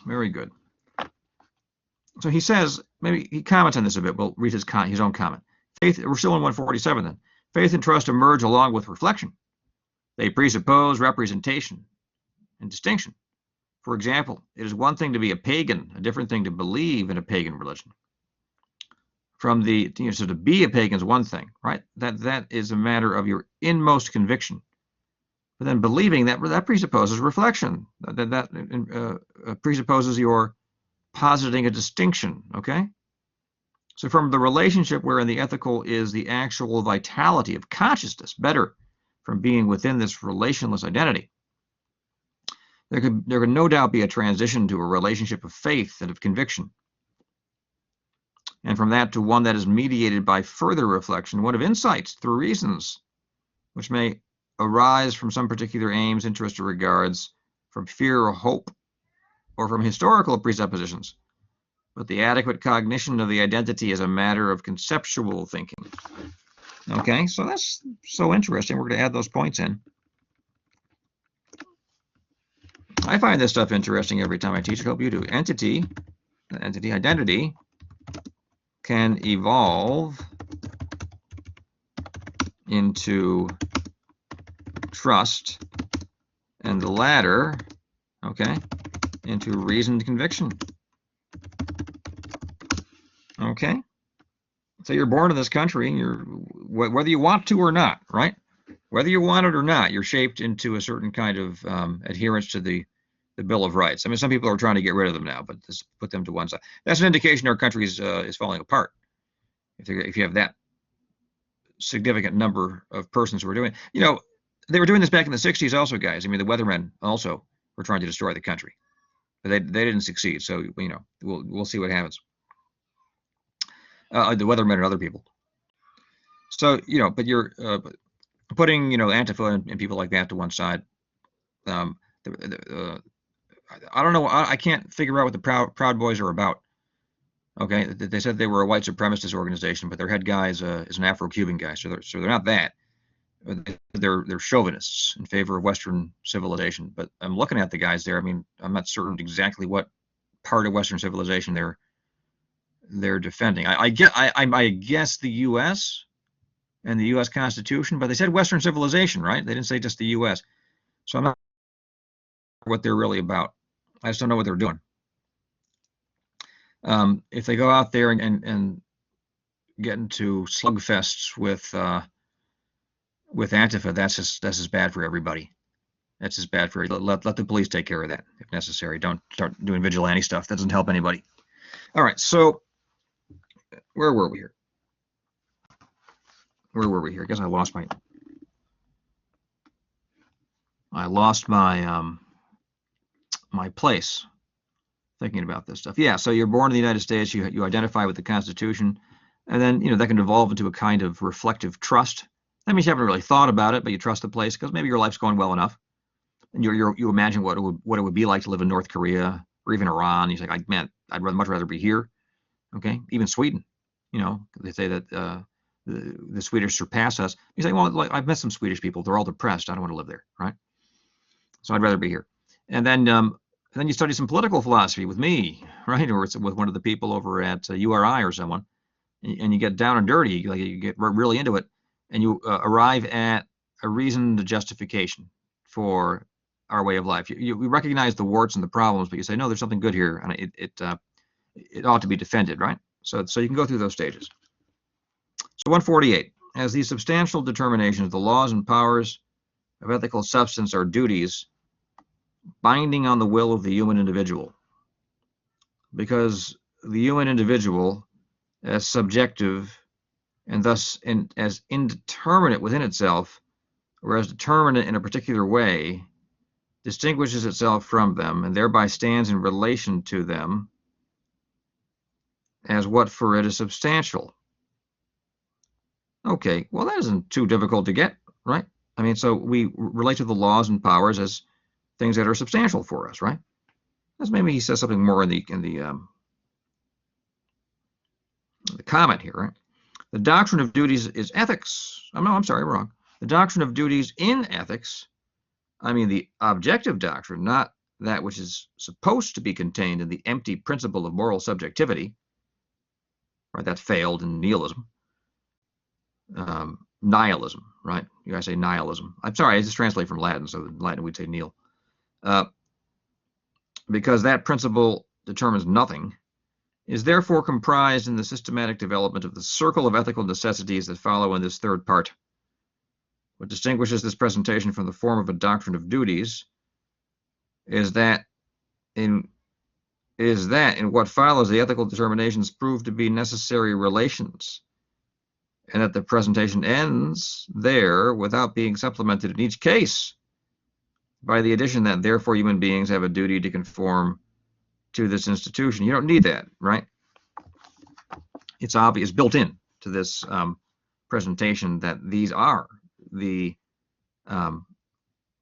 Very good. So he says, maybe he comments on this a bit. We'll read his own comment. Faith, we're still in 147 then. Faith and trust emerge along with reflection. They presuppose representation and distinction. For example, it is one thing to be a pagan, a different thing to believe in a pagan religion. So to be a pagan is one thing, right? That is a matter of your inmost conviction. But then believing that presupposes reflection. That presupposes your positing a distinction, okay? So from the relationship wherein the ethical is the actual vitality of consciousness, better from being within this relationless identity, there could no doubt be a transition to a relationship of faith and of conviction. And from that to one that is mediated by further reflection, one of insights through reasons which may arise from some particular aims, interests, or regards, from fear or hope, or from historical presuppositions. But the adequate cognition of the identity is a matter of conceptual thinking. Okay, so that's so interesting. We're going to add those points in. I find this stuff interesting every time I teach. I hope you do. Identity can evolve into trust, and the latter, okay, into reasoned conviction. Okay, so you're born in this country, and you're, whether you want to or not, right? Whether you want it or not, you're shaped into a certain kind of adherence to the Bill of Rights. I mean, some people are trying to get rid of them now, but just put them to one side. That's an indication our country is falling apart. If you have that significant number of persons who are doing it. You know, they were doing this back in the 60s also, guys. I mean, the Weathermen also were trying to destroy the country, but they didn't succeed. So, you know, we'll see what happens. The Weathermen and other people. So, you know, but you're putting, you know, Antifa and people like that to one side. I don't know. I can't figure out what the Proud Boys are about. Okay, they said they were a white supremacist organization, but their head guy is an Afro-Cuban guy, so they're not that. They're chauvinists in favor of Western civilization. But I'm looking at the guys there. I mean, I'm not certain exactly what part of Western civilization they're defending. I guess the U.S. and the U.S. Constitution, but they said Western civilization, right? They didn't say just the U.S. So I'm not sure what they're really about. I just don't know what they're doing. If they go out there and get into slugfests with Antifa, that's just bad for everybody. That's just bad for let the police take care of that if necessary. Don't start doing vigilante stuff. That doesn't help anybody. All right, so where were we here? I guess I lost my my place thinking about this stuff. Yeah, so you're born in the United States, you identify with the Constitution, and then, you know, that can evolve into a kind of reflective trust. That means you haven't really thought about it, but you trust the place because maybe your life's going well enough, and you imagine what it would be like to live in North Korea or even Iran. You say, like, man, I'd much rather be here. Okay, even Sweden. You know, they say that the Swedish surpass us. You say, well, like, I've met some Swedish people. They're all depressed. I don't want to live there, right? So I'd rather be here. And then you study some political philosophy with me, right, or with one of the people over at URI or someone, and you get down and dirty, like you get really into it, and you arrive at a reasoned justification for our way of life. You recognize the warts and the problems, but you say, no, there's something good here, and it ought to be defended, right? So you can go through those stages. So 148, as these substantial determinations, the laws and powers of ethical substance are duties binding on the will of the human individual, because the human individual, as subjective and thus as indeterminate within itself, or as determinate in a particular way, distinguishes itself from them and thereby stands in relation to them as what for it is substantial. Okay, well, that isn't too difficult to get, right? I mean, so we relate to the laws and powers as things that are substantial for us, right? As maybe he says something more in the comment here, right? The doctrine of duties is ethics. Oh, no, I'm sorry, wrong. The doctrine of duties in ethics, I mean the objective doctrine, not that which is supposed to be contained in the empty principle of moral subjectivity, right? That failed in nihilism. Nihilism, right? You guys say nihilism. I'm sorry, I just translate from Latin, so in Latin we'd say nihil. Because that principle determines nothing, is therefore comprised in the systematic development of the circle of ethical necessities that follow in this third part. What distinguishes this presentation from the form of a doctrine of duties is that in what follows the ethical determinations prove to be necessary relations, and that the presentation ends there without being supplemented in each case by the addition that therefore human beings have a duty to conform to this institution. You don't need that, right? It's obvious, built in to this presentation, that these are the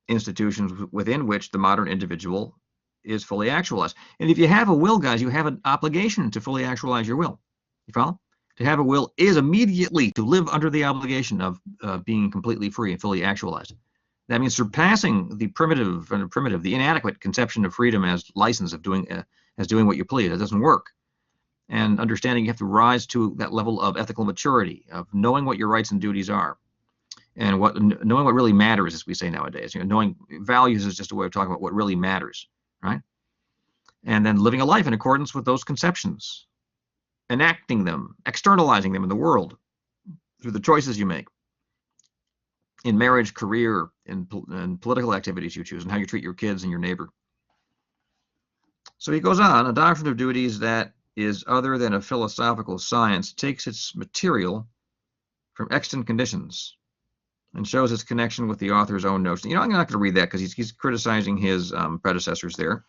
institutions within which the modern individual is fully actualized. And if you have a will, guys, you have an obligation to fully actualize your will. You follow? To have a will is immediately to live under the obligation of being completely free and fully actualized. That means surpassing the the inadequate conception of freedom as license of doing what you please. It doesn't work. And understanding you have to rise to that level of ethical maturity, of knowing what your rights and duties are, and knowing what really matters, as we say nowadays. Knowing values is just a way of talking about what really matters, right? And then living a life in accordance with those conceptions, enacting them, externalizing them in the world through the choices you make in marriage, career, and political activities you choose, and how you treat your kids and your neighbor. So he goes on, a doctrine of duties that is other than a philosophical science takes its material from extant conditions and shows its connection with the author's own notion. I'm not going to read that because he's criticizing his predecessors there.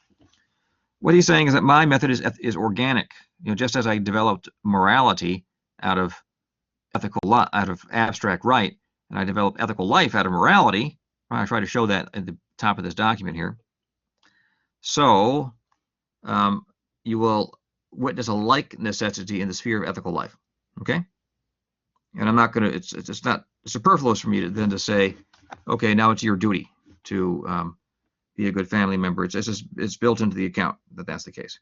What he's saying is that my method is organic. Just as I developed morality out of abstract right, and I developed ethical life out of morality. I try to show that at the top of this document here. So you will witness a like necessity in the sphere of ethical life. Okay? And I'm not going to, it's not superfluous for me then to say, okay, now it's your duty to be a good family member. It's built into the account that that's the case.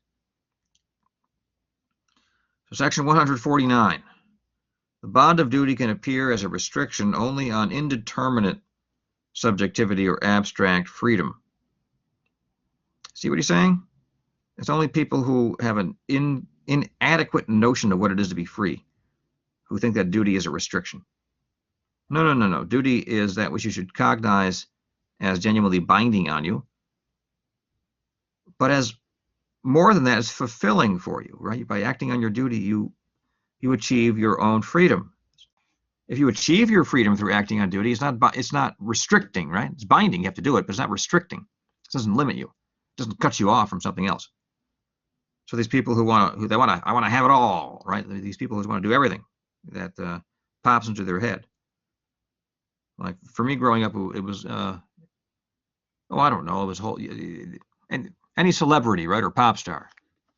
So section 149. The bond of duty can appear as a restriction only on indeterminate subjectivity or abstract freedom. See what he's saying? It's only people who have an inadequate notion of what it is to be free who think that duty is a restriction. No. Duty is that which you should cognize as genuinely binding on you, but as more than that, it's fulfilling for you, right? By acting on your duty, you achieve your own freedom. If you achieve your freedom through acting on duty, it's not restricting, right? It's binding. You have to do it, but it's not restricting. It doesn't limit you. It doesn't cut you off from something else. So these people I want to have it all, right? These people who want to do everything that pops into their head. Like for me growing up, it was I don't know, it was and any celebrity, right, or pop star.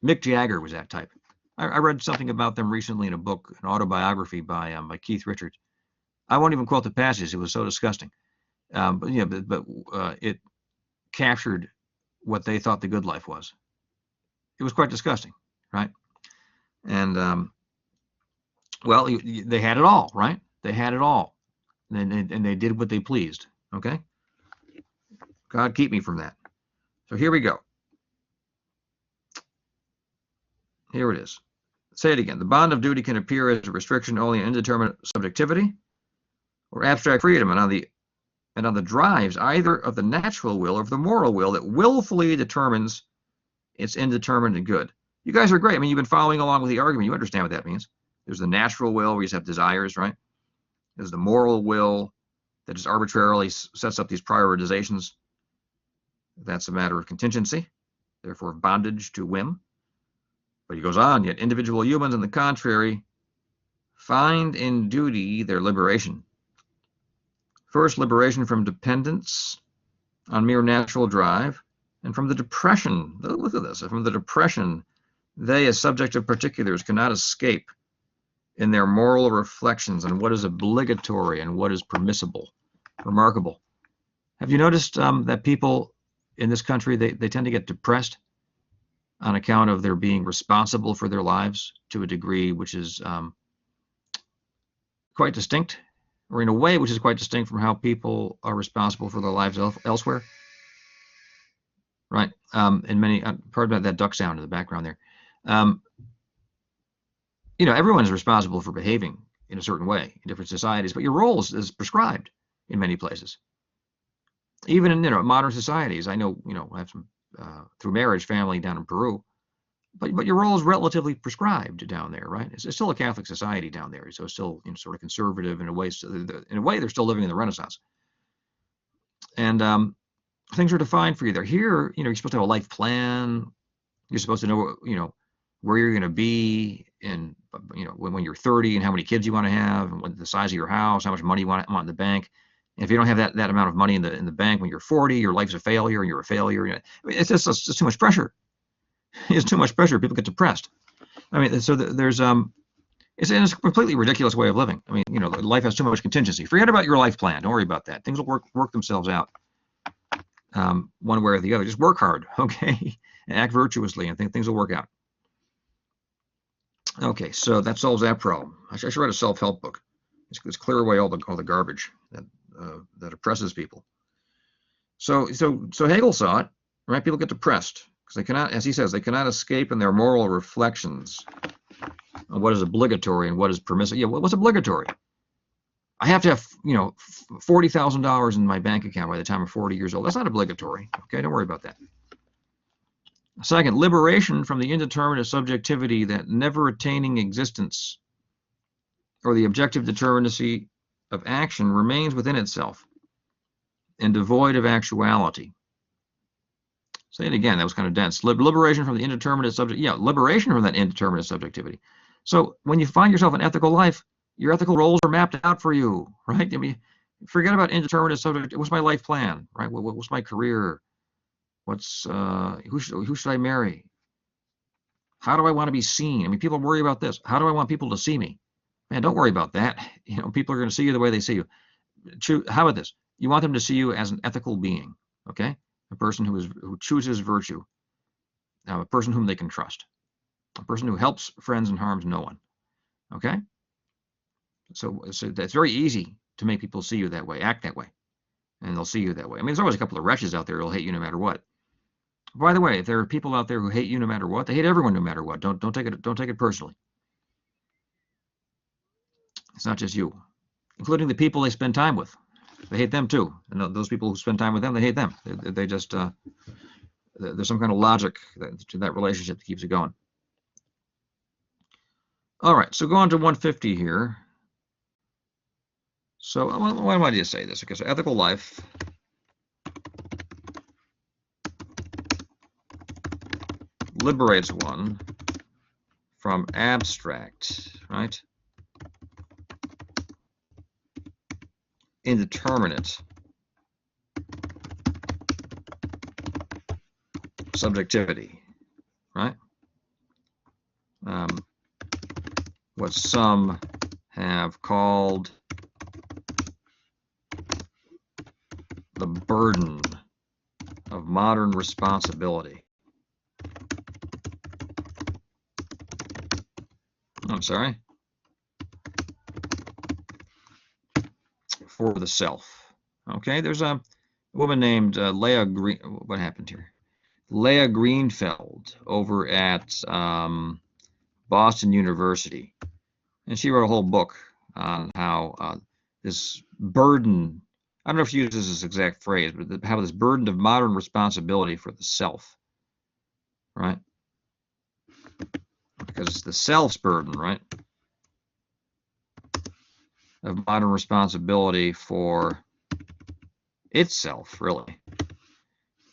Mick Jagger was that type. I read something about them recently in a book, an autobiography by Keith Richards. I won't even quote the passages; it was so disgusting. But it captured what they thought the good life was. It was quite disgusting, right? And well, they had it all, right? They had it all, and they did what they pleased. Okay. God keep me from that. So here we go. Here it is. Say it again. The bond of duty can appear as a restriction only in indeterminate subjectivity or abstract freedom, and on the drives either of the natural will or of the moral will that willfully determines its indeterminate good. You guys are great. I mean, you've been following along with the argument. You understand what that means. There's the natural will where you just have desires, right? There's the moral will that just arbitrarily sets up these prioritizations. That's a matter of contingency, therefore bondage to whim. But he goes on, yet individual humans, on the contrary, find in duty their liberation. First, liberation from dependence on mere natural drive, and from the depression, look at this, from the depression they, as subjective particulars, cannot escape in their moral reflections on what is obligatory and what is permissible. Remarkable. Have you noticed that people in this country, they tend to get depressed on account of their being responsible for their lives to a degree which is quite distinct, or in a way which is quite distinct from how people are responsible for their lives elsewhere? Right. And many, pardon that duck sound in the background there. Everyone is responsible for behaving in a certain way in different societies, but your role is prescribed in many places. Even in modern societies, I know I have some through marriage family down in Peru, but your role is relatively prescribed down there, right? It's still a Catholic society down there, so it's still sort of conservative in a way. So in a way, they're still living in the Renaissance, and things are defined for you there. Here, you're supposed to have a life plan. You're supposed to know, where you're going to be, and when you're 30, and how many kids you want to have, and what the size of your house, how much money you want in the bank. If you don't have that amount of money in the bank when you're 40, your life's a failure, and you're a failure. I mean, it's just too much pressure. It's too much pressure. People get depressed. I mean, so there's it's a completely ridiculous way of living. I mean, life has too much contingency. Forget about your life plan. Don't worry about that. Things will work themselves out, one way or the other. Just work hard, okay, and act virtuously, and things will work out. Okay, so that solves that problem. I should write a self-help book. It's clear away all the garbage that oppresses people. So Hegel saw it, right? People get depressed because they cannot, as he says, they cannot escape in their moral reflections on what is obligatory and what is permissible. Yeah, what's obligatory? I have to have, $40,000 in my bank account by the time I'm 40 years old. That's not obligatory. Okay, don't worry about that. Second, liberation from the indeterminate subjectivity that never attaining existence or the objective determinacy of action remains within itself and devoid of actuality. Say it again, that was kind of dense. Liberation from the indeterminate subject. Yeah, liberation from that indeterminate subjectivity. So when you find yourself in ethical life, your ethical roles are mapped out for you, right? I mean, forget about indeterminate subject. What's my life plan, right? What's my career? What's who should I marry? How do I want to be seen? I mean, people worry about this. How do I want people to see me? Man, don't worry about that. People are going to see you the way they see you. How about this? You want them to see you as an ethical being, okay? A person who chooses virtue, a person whom they can trust, a person who helps friends and harms no one, okay? So that's very easy to make people see you that way, act that way, and they'll see you that way. I mean, there's always a couple of wretches out there who'll hate you no matter what. By the way, if there are people out there who hate you no matter what, they hate everyone no matter what. Don't take it personally. It's not just you, including the people they spend time with. They hate them too, and those people who spend time with them, they hate them. They just there's some kind of logic to that relationship that keeps it going. All right, so go on to 150 here. So why do I just say this? Okay, so ethical life liberates one from abstract, right, indeterminate subjectivity, right? What some have called the burden of modern responsibility. I'm sorry. For the self. Okay, there's a woman named Leah Green. What happened here? Leah Greenfeld over at Boston University, and she wrote a whole book on how this burden, I don't know if she uses this exact phrase, but how this burden of modern responsibility for the self, right? Because it's the self's burden, right, of modern responsibility for itself, really.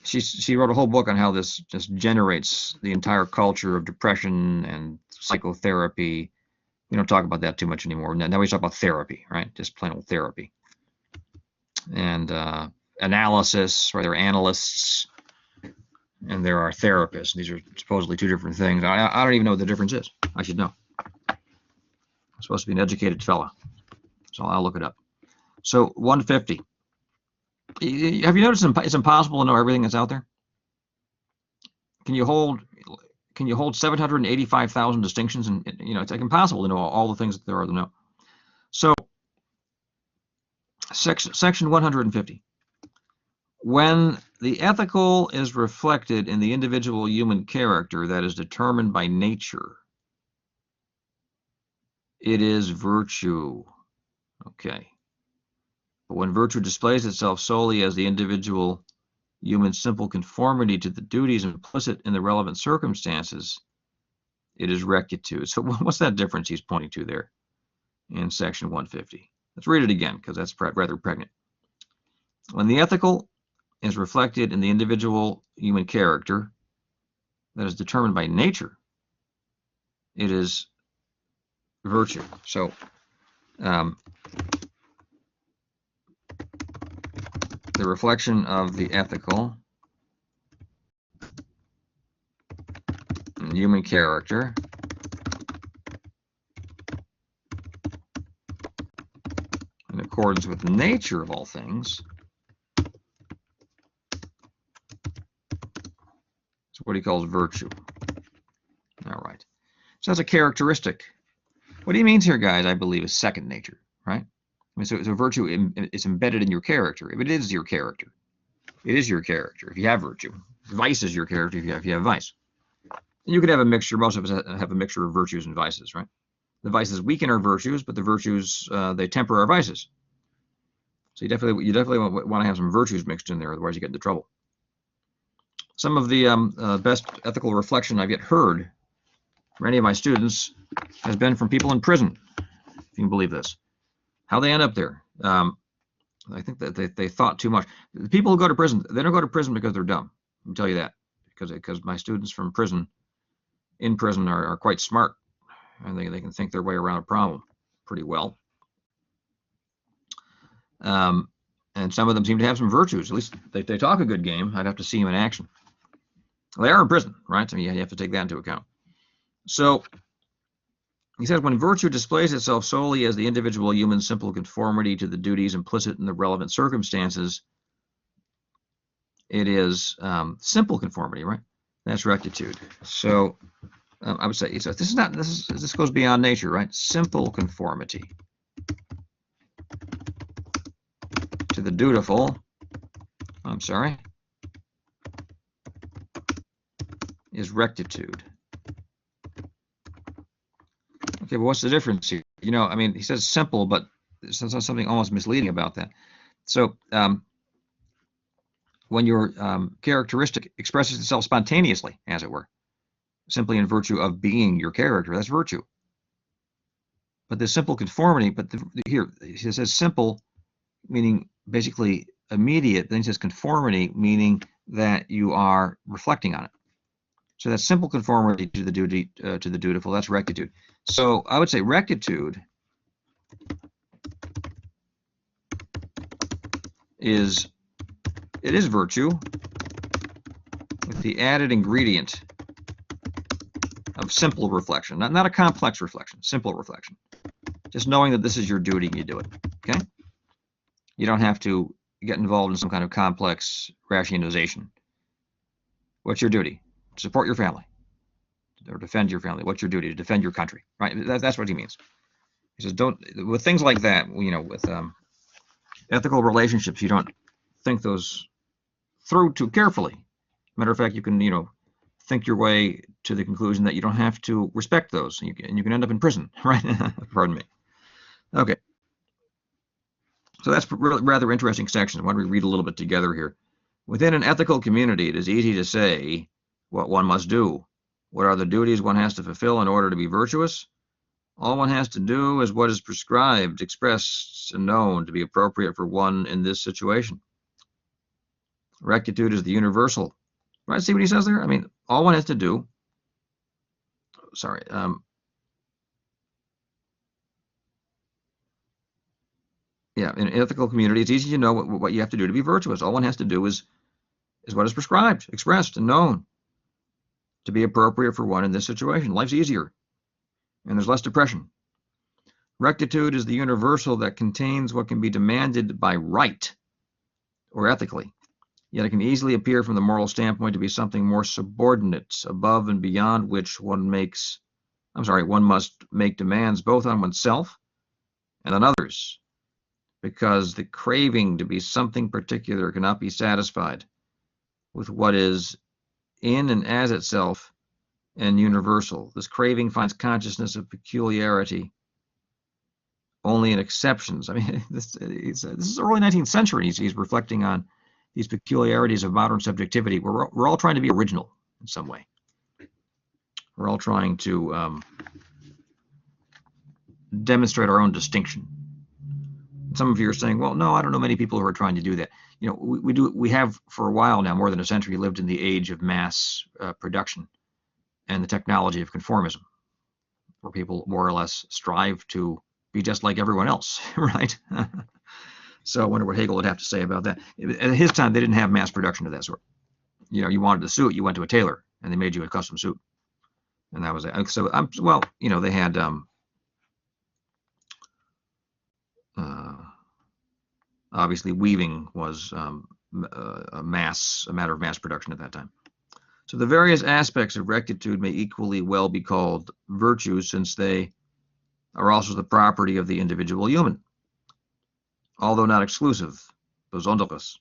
She wrote a whole book on how this just generates the entire culture of depression and psychotherapy. We don't talk about that too much anymore. Now we talk about therapy, right? Just plain old therapy. And analysis, right? There are analysts and there are therapists. These are supposedly two different things. I don't even know what the difference is. I should know. I'm supposed to be an educated fella, so I'll look it up. So 150. Have you noticed it's impossible to know everything that's out there? Can you hold 785,000 distinctions? And it's like impossible to know all the things that there are to know. So section 150. When the ethical is reflected in the individual human character that is determined by nature, it is virtue. Okay. But when virtue displays itself solely as the individual human simple conformity to the duties implicit in the relevant circumstances, it is rectitude. So what's that difference he's pointing to there in section 150? Let's read it again, because that's rather pregnant. When the ethical is reflected in the individual human character that is determined by nature, it is virtue. So the reflection of the ethical and human character in accordance with the nature of all things. It's what he calls virtue. All right. So that's a characteristic. What he means here, guys, I believe, is second nature, right? I mean, so virtue is embedded in your character. If it is your character, it is your character. If you have virtue, vice is your character. If you have vice, you could have a mixture. Most of us have a mixture of virtues and vices, right? The vices weaken our virtues, but the virtues they temper our vices. So you definitely want to have some virtues mixed in there, otherwise you get into trouble. Some of the best ethical reflection I've yet heard from any of my students has been from people in prison, if you can believe this. How they end up there. I think that they thought too much. The people who go to prison, they don't go to prison because they're dumb. I'll tell you that. Because my students from prison, in prison, are quite smart. And they can think their way around a problem pretty well. And some of them seem to have some virtues. At least they talk a good game. I'd have to see them in action. Well, they are in prison, right? So you have to take that into account. So he says, when virtue displays itself solely as the individual human simple conformity to the duties implicit in the relevant circumstances, it is simple conformity, right? That's rectitude. So I would say so this goes beyond nature, right? Simple conformity to the dutiful. Is rectitude. Okay, but what's the difference here? You know, I mean, he says simple, but there's something almost misleading about that. So when your characteristic expresses itself spontaneously, as it were, simply in virtue of being your character, that's virtue. But the simple conformity, here he says simple, meaning basically immediate, then he says conformity, meaning that you are reflecting on it. So that's simple conformity to the dutiful. That's rectitude. So I would say rectitude is virtue with the added ingredient of simple reflection, not a complex reflection, simple reflection. Just knowing that this is your duty and you do it. Okay? You don't have to get involved in some kind of complex rationalization. What's your duty? Support your family or defend your family. What's your duty? To defend your country, right? That's what he means. He says, don't, with things like that, you know, with ethical relationships, you don't think those through too carefully. Matter of fact, you can, you know, think your way to the conclusion that you don't have to respect those, and you can end up in prison, right? Pardon me. Okay. So that's really rather interesting section. Why don't we read a little bit together here? Within an ethical community, it is easy to say what one must do. What are the duties one has to fulfill in order to be virtuous? All one has to do is what is prescribed, expressed, and known to be appropriate for one in this situation. Rectitude is the universal. Right? See what he says there? I mean, all one has to do. Sorry. Yeah, in an ethical community, it's easy to know what you have to do to be virtuous. All one has to do is what is prescribed, expressed, and known to be appropriate for one in this situation. Life's easier, and there's less depression. Rectitude is the universal that contains what can be demanded by right or ethically, yet it can easily appear from the moral standpoint to be something more subordinate, above and beyond which one must make demands both on oneself and on others, because the craving to be something particular cannot be satisfied with what is in and as itself and universal. This craving finds consciousness of peculiarity only in exceptions. I mean, this is the early 19th century. He's reflecting on these peculiarities of modern subjectivity. We're all trying to be original in some way. We're all trying to demonstrate our own distinction. Some of you are saying, well, no, I don't know many people who are trying to do that. You know, we have for a while now, more than a century, lived in the age of mass production and the technology of conformism, where people more or less strive to be just like everyone else, right? So I wonder what Hegel would have to say about that. At his time, they didn't have mass production of that sort. You wanted a suit, you went to a tailor, and they made you a custom suit, and that was it. So well, they had obviously weaving was a matter of mass production at that time. So the various aspects of rectitude may equally well be called virtues, since they are also the property of the individual human, although not exclusive, besonderes,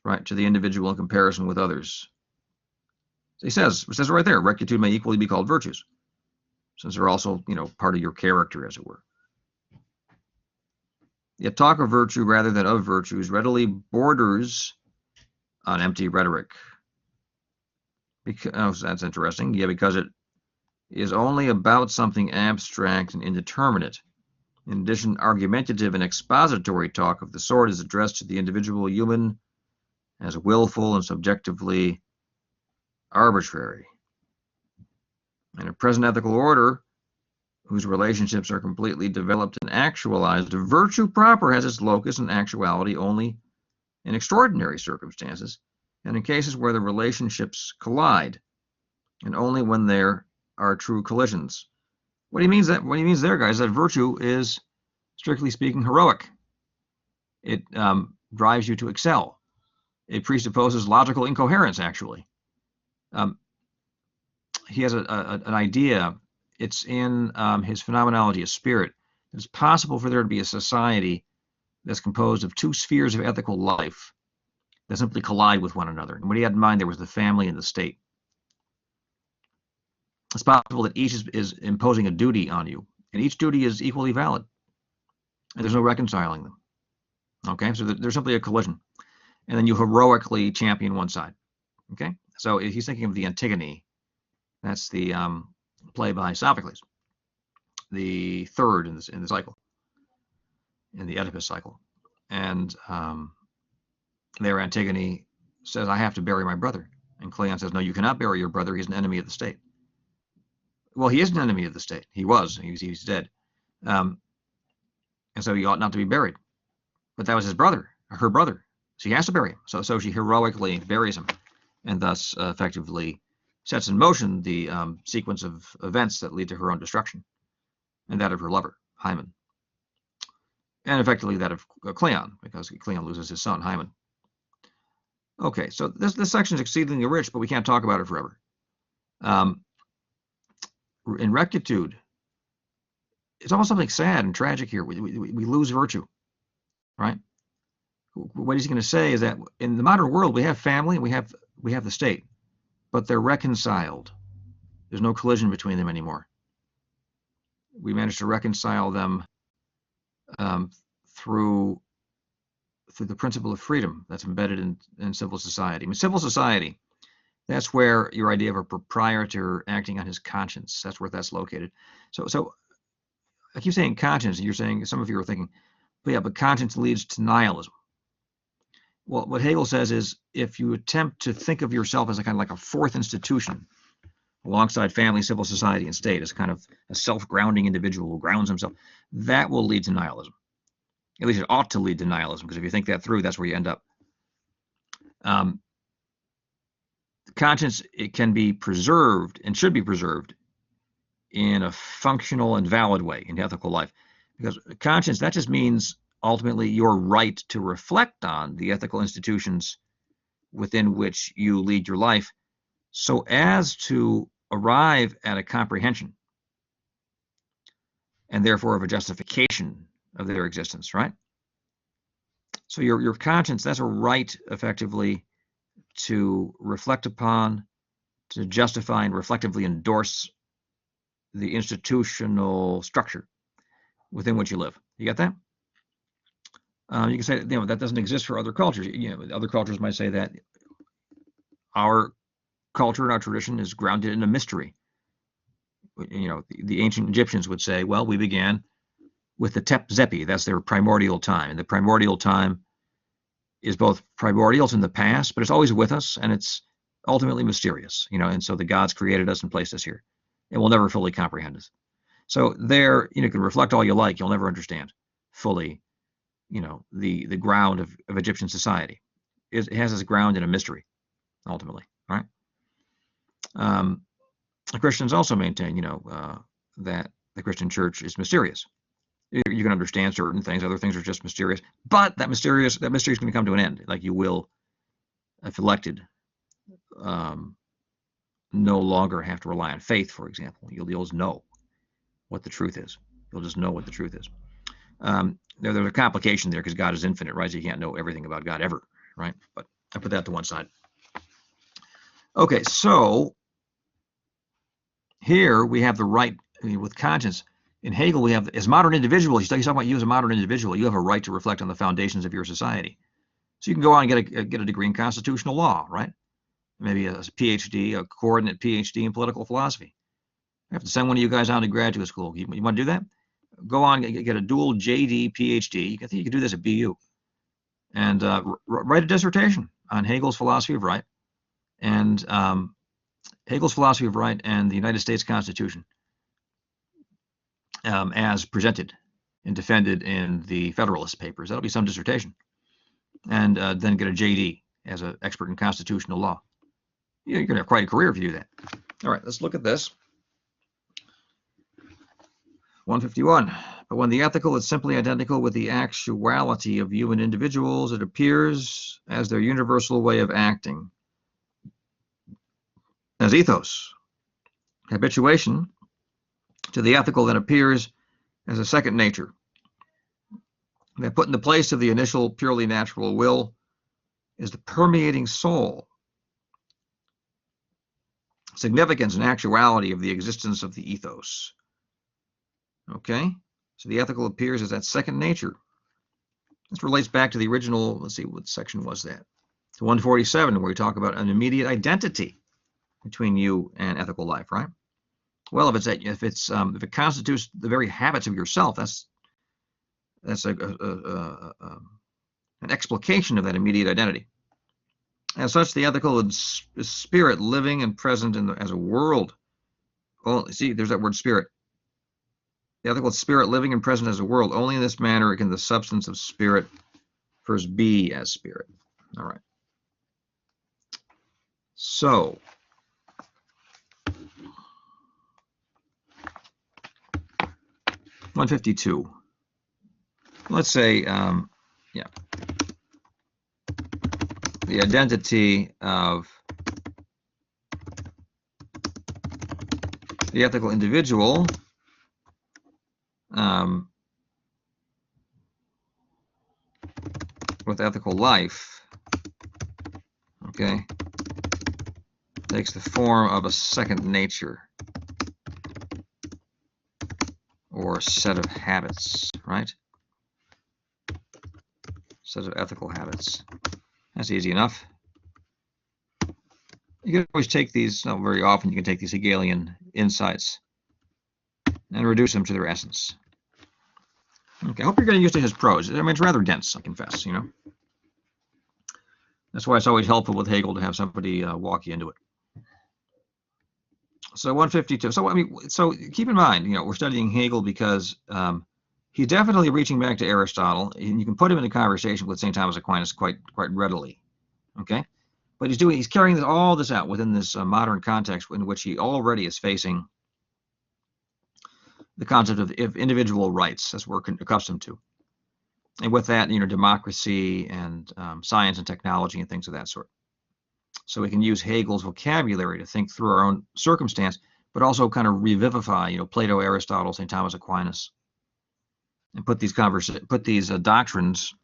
right, to the individual in comparison with others. So it says it right there, rectitude may equally be called virtues, since they're also, part of your character, as it were. Yet talk of virtue rather than of virtues readily borders on empty rhetoric. Because, that's interesting. Yeah, because it is only about something abstract and indeterminate. In addition, argumentative and expository talk of the sort is addressed to the individual human as willful and subjectively arbitrary. In a present ethical order, whose relationships are completely developed and actualized, virtue proper has its locus and actuality only in extraordinary circumstances, and in cases where the relationships collide, and only when there are true collisions. What he means there, guys, that virtue is, strictly speaking, heroic. It drives you to excel. It presupposes logical incoherence, actually. He has an idea. It's in his Phenomenology of Spirit. It's possible for there to be a society that's composed of two spheres of ethical life that simply collide with one another. And what he had in mind there was the family and the state. It's possible that each is imposing a duty on you, and each duty is equally valid, and there's no reconciling them. Okay, so there's simply a collision, and then you heroically champion one side. Okay, so he's thinking of the Antigone. That's the play by Sophocles, the third in the cycle, in the Oedipus cycle, and there Antigone says, "I have to bury my brother," and Cleon says, "No, you cannot bury your brother. He's an enemy of the state." Well, he is an enemy of the state. He was. He's dead, and so he ought not to be buried. But that was his brother, her brother. She has to bury him. So she heroically buries him, and thus effectively sets in motion the sequence of events that lead to her own destruction, and that of her lover, Hymen, and effectively that of Cleon, because Cleon loses his son, Hymen. Okay, so this section is exceedingly rich, but we can't talk about it forever. In rectitude, it's almost something sad and tragic here. We lose virtue, right? What he's going to say is that in the modern world, we have family and we have the state, but they're reconciled. There's no collision between them anymore. We managed to reconcile them through the principle of freedom that's embedded in civil society. I mean, civil society, that's where your idea of a proprietor acting on his conscience, that's where that's located. So I keep saying conscience, and you're saying, some of you are thinking, but conscience leads to nihilism. Well, what Hegel says is, if you attempt to think of yourself as a kind of like a fourth institution, alongside family, civil society, and state, as kind of a self-grounding individual who grounds himself, that will lead to nihilism. At least it ought to lead to nihilism, because if you think that through, that's where you end up. Conscience, it can be preserved and should be preserved in a functional and valid way in ethical life, because conscience, that just means ultimately your right to reflect on the ethical institutions within which you lead your life, so as to arrive at a comprehension and therefore of a justification of their existence, right? So your conscience, that's a right effectively to reflect upon, to justify and reflectively endorse the institutional structure within which you live. You get that? You can say, that doesn't exist for other cultures. Other cultures might say that our culture and our tradition is grounded in a mystery. The ancient Egyptians would say, well, we began with the Tep Zepi. That's their primordial time. And the primordial time is both primordial, it's in the past, but it's always with us, and it's ultimately mysterious. And so the gods created us and placed us here, and we'll never fully comprehend us. So there, you can reflect all you like, you'll never understand fully, the ground of Egyptian society. It has its ground in a mystery, ultimately. Right? Christians also maintain, that the Christian church is mysterious. You can understand certain things; other things are just mysterious. But that mystery is going to come to an end. Like you will, if elected, no longer have to rely on faith, for example. You'll just know what the truth is. You'll just know what the truth is. There's a complication there because God is infinite, right? So you can't know everything about God ever, right? But I put that to one side. Okay, so here we have the right with conscience. In Hegel, we have, as modern individuals, he's talking about you as a modern individual, you have a right to reflect on the foundations of your society. So you can go on and get a degree in constitutional law, right? Maybe a PhD, a coordinate PhD in political philosophy. I have to send one of you guys on to graduate school. You want to do that? Go on, get a dual JD, PhD. I think you can do this at BU. And write a dissertation on Hegel's philosophy of right, and Hegel's philosophy of right and the United States Constitution as presented and defended in the Federalist Papers. That'll be some dissertation. And then get a JD as an expert in constitutional law. You're going to have quite a career if you do that. All right, let's look at this. 151. But when the ethical is simply identical with the actuality of human individuals, it appears as their universal way of acting. As ethos, habituation to the ethical that appears as a second nature, that put in the place of the initial purely natural will is the permeating soul, significance and actuality of the existence of the ethos. Okay, so the ethical appears as that second nature. This relates back to the original, let's see, what section was that? To 147, where we talk about an immediate identity between you and ethical life, right? Well, if it constitutes the very habits of yourself, that's an explication of that immediate identity. As such, the ethical is spirit living and present as a world. Well, see, there's that word spirit. The ethical is spirit living and present as a world. Only in this manner can the substance of spirit first be as spirit. All right. So, (152). Let's say, the identity of the ethical individual with ethical life, okay, takes the form of a second nature or a set of habits, right? Set of ethical habits. That's easy enough. You can always take these, not very often, you can take these Hegelian insights and reduce them to their essence. Okay, I hope you're getting used to his prose. I mean, it's rather dense, I confess, That's why it's always helpful with Hegel to have somebody walk you into it. So 152. So keep in mind, we're studying Hegel because he's definitely reaching back to Aristotle, and you can put him in a conversation with St. Thomas Aquinas quite readily. Okay, but he's carrying all this out within this modern context in which he already is facing the concept of individual rights, as we're accustomed to, and with that, democracy and science and technology and things of that sort. So we can use Hegel's vocabulary to think through our own circumstance, but also kind of revivify, Plato, Aristotle, St. Thomas Aquinas, and put these doctrines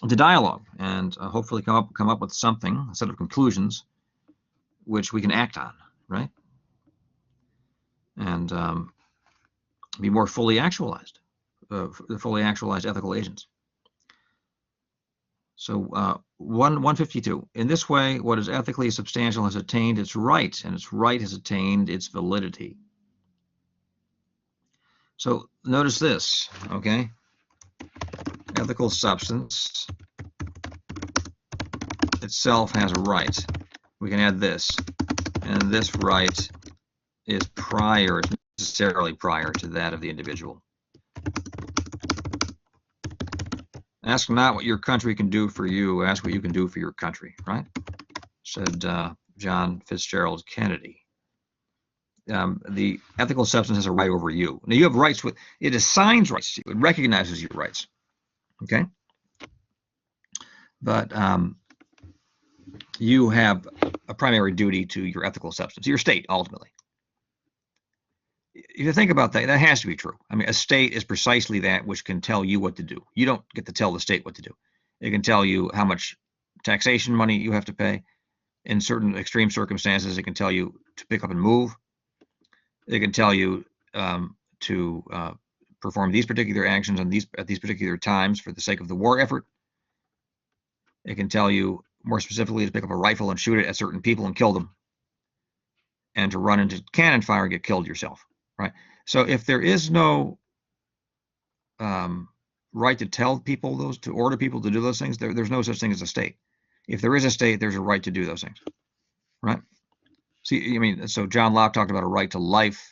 into dialogue, and hopefully come up with something, a set of conclusions, which we can act on, right? And be more fully actualized, fully actualized ethical agents. So 152. In this way, what is ethically substantial has attained its right, and its right has attained its validity. So notice this, okay? Ethical substance itself has a right. We can add this, and this right is necessarily prior to that of the individual. Ask not what your country can do for you, ask what you can do for your country, right? Said John Fitzgerald Kennedy. The ethical substance has a right over you. Now you have rights with it assigns rights to you. It recognizes your rights. Okay, but you have a primary duty to your ethical substance, your state, ultimately. If you think about that, that has to be true. I mean, a state is precisely that which can tell you what to do. You don't get to tell the state what to do. It can tell you how much taxation money you have to pay. In certain extreme circumstances, it can tell you to pick up and move. It can tell you to perform these particular actions at these particular times for the sake of the war effort. It can tell you more specifically to pick up a rifle and shoot it at certain people and kill them, and to run into cannon fire and get killed yourself, right? So if there is no right to tell people those, to order people to do those things, there's no such thing as a state. If there is a state, there's a right to do those things, right? See, I mean, so John Locke talked about a right to life.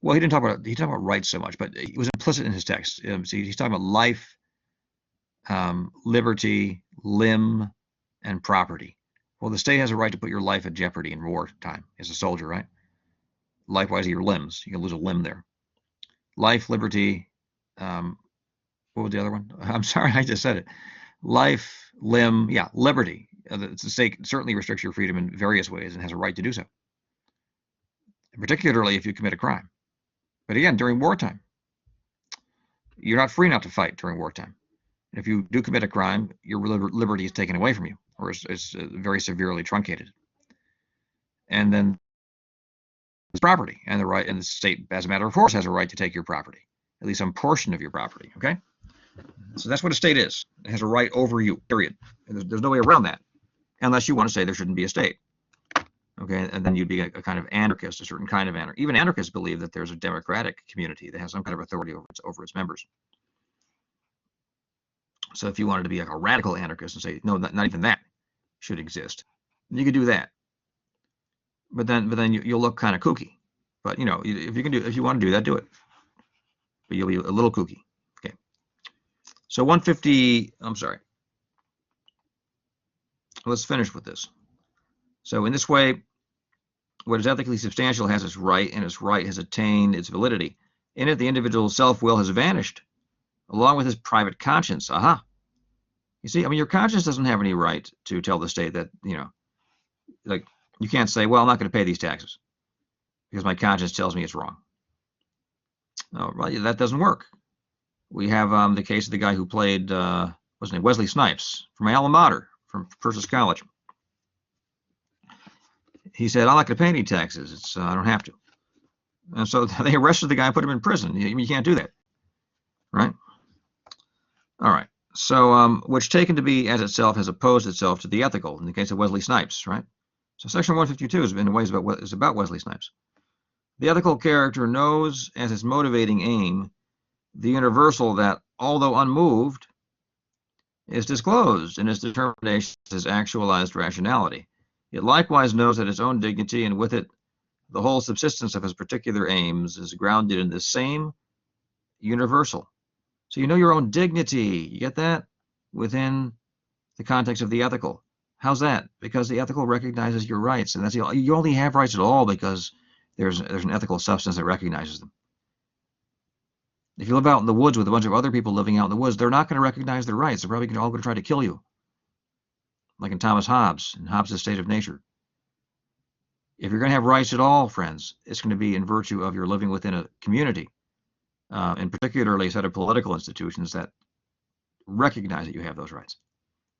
Well, he didn't talk about rights so much, but it was implicit in his text. See, he's talking about life, liberty, limb, and property. Well, the state has a right to put your life at jeopardy in wartime as a soldier, right? Likewise, your limbs. You can lose a limb there. Life, liberty. What was the other one? I'm sorry, I just said it. Life, limb, yeah, liberty. The state certainly restricts your freedom in various ways and has a right to do so, particularly if you commit a crime. But again, during wartime, you're not free not to fight during wartime. And if you do commit a crime, your liberty is taken away from you, or is very severely truncated. And then it's property, and the state, as a matter of course, has a right to take your property, at least some portion of your property. Okay, so that's what a state is. It has a right over you. Period. And there's no way around that, unless you want to say there shouldn't be a state. Okay, and then you'd be a kind of anarchist, a certain kind of anarchist. Even anarchists believe that there's a democratic community that has some kind of authority over its members. So if you wanted to be like a radical anarchist and say, no, not even that should exist, you could do that. But then you'll look kind of kooky. But you know, if you want to do that, do it. But you'll be a little kooky. Okay. So 150. I'm sorry. Let's finish with this. So in this way, what is ethically substantial has its right, and its right has attained its validity. In it, the individual's self-will has vanished, along with his private conscience. Aha. You see, I mean, your conscience doesn't have any right to tell the state that, you know, like, you can't say, well, I'm not going to pay these taxes because my conscience tells me it's wrong. No, right, that doesn't work. We have the case of the guy who played, what's his name, Wesley Snipes, from my alma mater, from Purchase College. He said, I'm not going to pay any taxes. I don't have to. And so they arrested the guy and put him in prison. You can't do that, right? All right. So, which taken to be as itself has opposed itself to the ethical, in the case of Wesley Snipes, right? So section 152 is in ways about Wesley Snipes. The ethical character knows as its motivating aim the universal that, although unmoved, is disclosed in its determination as actualized rationality. It likewise knows that its own dignity, and with it the whole subsistence of its particular aims, is grounded in the same universal. So you know your own dignity, you get that? Within the context of the ethical. How's that? Because the ethical recognizes your rights, and that's you only have rights at all because there's an ethical substance that recognizes them. If you live out in the woods with a bunch of other people living out in the woods, they're not going to recognize their rights. They're probably all going to try to kill you, like in Thomas Hobbes, in Hobbes' State of Nature. If you're going to have rights at all, friends, it's going to be in virtue of your living within a community, and particularly a set of political institutions that recognize that you have those rights.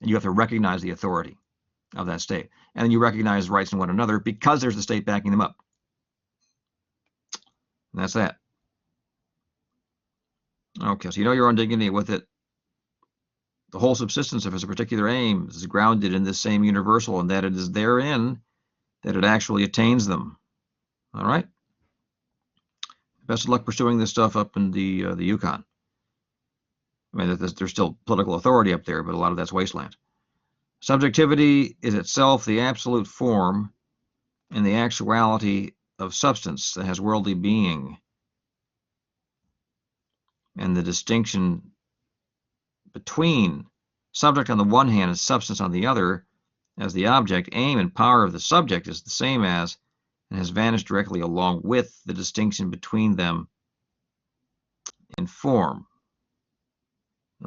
And you have to recognize the authority of that state. And then you recognize rights in one another because there's the state backing them up. And that's that. Okay, so you know your own dignity, with it the whole subsistence of its particular aim is grounded in this same universal, and that it is therein that it actually attains them. All right? Best of luck pursuing this stuff up in the Yukon. I mean, there's still political authority up there, but a lot of that's wasteland. Subjectivity is itself the absolute form and the actuality of substance that has worldly being. And the distinction between subject on the one hand and substance on the other as the object, aim and power of the subject is the same as and has vanished directly along with the distinction between them in form.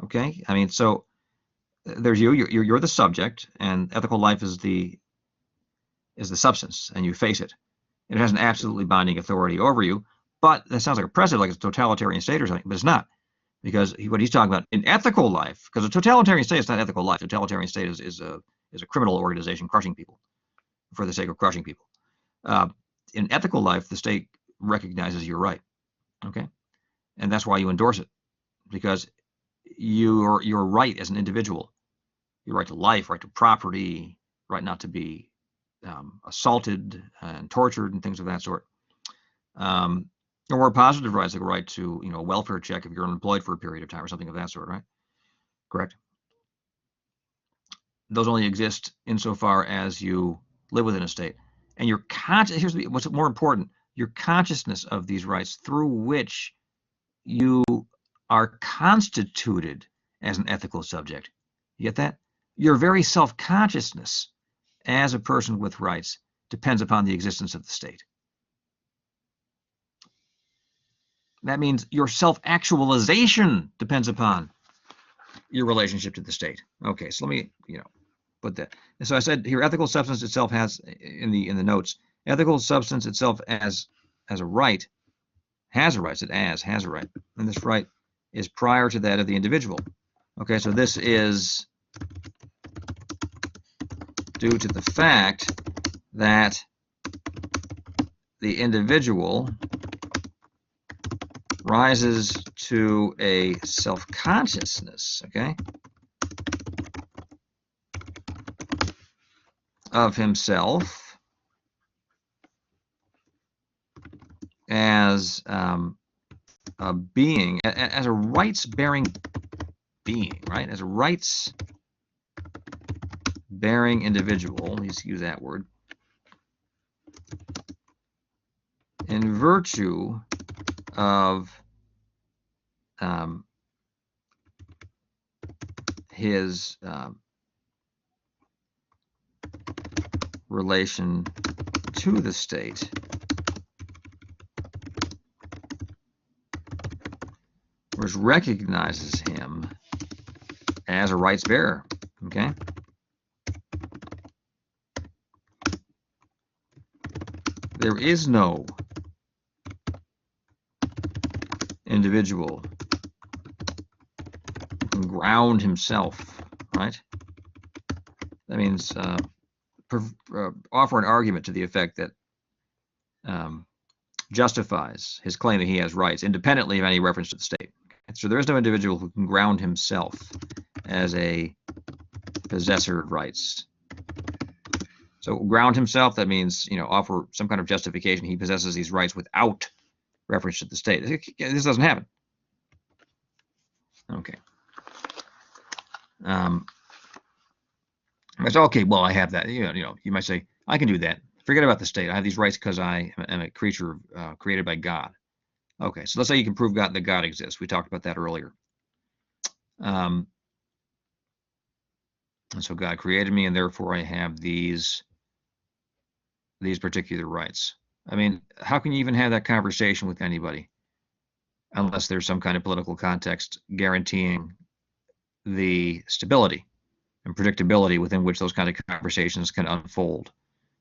Okay, I mean, so there's you're the subject, and ethical life is the substance, and you face it. It has an absolutely binding authority over you, but that sounds like a precedent, like it's a totalitarian state or something, but it's not. Because what he's talking about in ethical life, because a totalitarian state is not ethical life. A totalitarian state is a criminal organization crushing people for the sake of crushing people. In ethical life, the state recognizes your right, okay, and that's why you endorse it, because your right as an individual, your right to life, right to property, right not to be assaulted and tortured and things of that sort. Or more positive rights, like a right to, a welfare check if you're unemployed for a period of time or something of that sort, right? Correct. Those only exist insofar as you live within a state. And your here's what's more important: your consciousness of these rights through which you are constituted as an ethical subject. You get that? Your very self-consciousness as a person with rights depends upon the existence of the state. That means your self-actualization depends upon your relationship to the state. Okay, so let me, put that. And so I said here, ethical substance itself has in the notes, ethical substance itself as a right has a right. It has a right, and this right is prior to that of the individual. Okay, so this is due to the fact that the individual rises to a self-consciousness, okay, of himself as a being, as a rights-bearing being, right? As a rights-bearing individual, let's use that word, in virtue of his relation to the state, which recognizes him as a rights bearer. Okay? There is no individual who can ground himself, right? That means offer an argument to the effect that justifies his claim that he has rights independently of any reference to the state. So there is no individual who can ground himself as a possessor of rights. So ground himself, that means, offer some kind of justification he possesses these rights without reference to the state. This doesn't happen. Okay. It's okay, well, I have that. You might say, I can do that. Forget about the state. I have these rights because I am a creature created by God. Okay, so let's say you can prove that God exists. We talked about that earlier. And so God created me, and therefore I have these particular rights. I mean, how can you even have that conversation with anybody unless there's some kind of political context guaranteeing the stability and predictability within which those kind of conversations can unfold?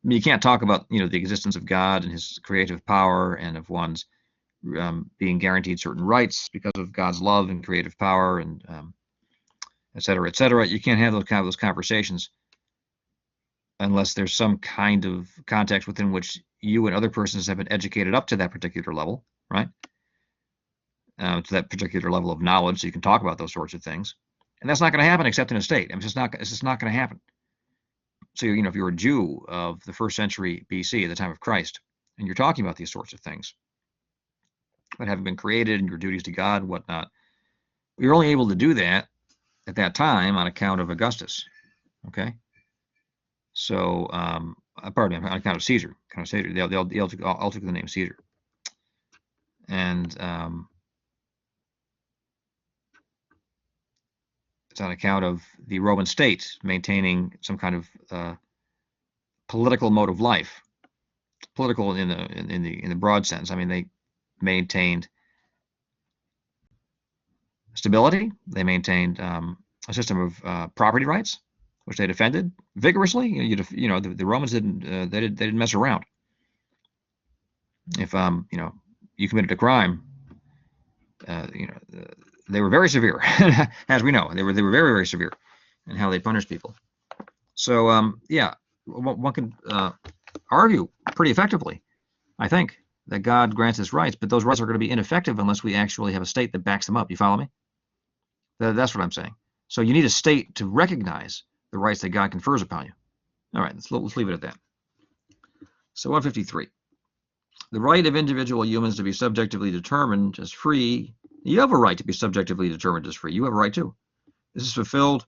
I mean, you can't talk about, the existence of God and his creative power and of one's being guaranteed certain rights because of God's love and creative power and et cetera, et cetera. You can't have those conversations unless there's some kind of context within which you and other persons have been educated up to that particular level, right? To that particular level of knowledge, so you can talk about those sorts of things. And that's not going to happen except in a state. I mean, it's just not going to happen. So, if you're a Jew of the 1st century BC, at the time of Christ, and you're talking about these sorts of things, but having been created and your duties to God and whatnot, you're only able to do that at that time on account of Augustus. Okay. So, pardon me, on account of Caesar. They'll take the name Caesar. And It's on account of the Roman state maintaining some kind of political mode of life. Political in the broad sense. I mean, they maintained stability. They maintained a system of property rights, which they defended vigorously. The Romans didn't they didn't mess around. If you committed a crime, they were very severe, as we know. They were very, very severe in how they punished people. So yeah, one can argue pretty effectively, I think, that God grants us rights, but those rights are going to be ineffective unless we actually have a state that backs them up. You follow me? That's what I'm saying. So you need a state to recognize the rights that God confers upon you. All right, let's leave it at that. So 153. The right of individual humans to be subjectively determined as free. You have a right to be subjectively determined as free. You have a right too. This is fulfilled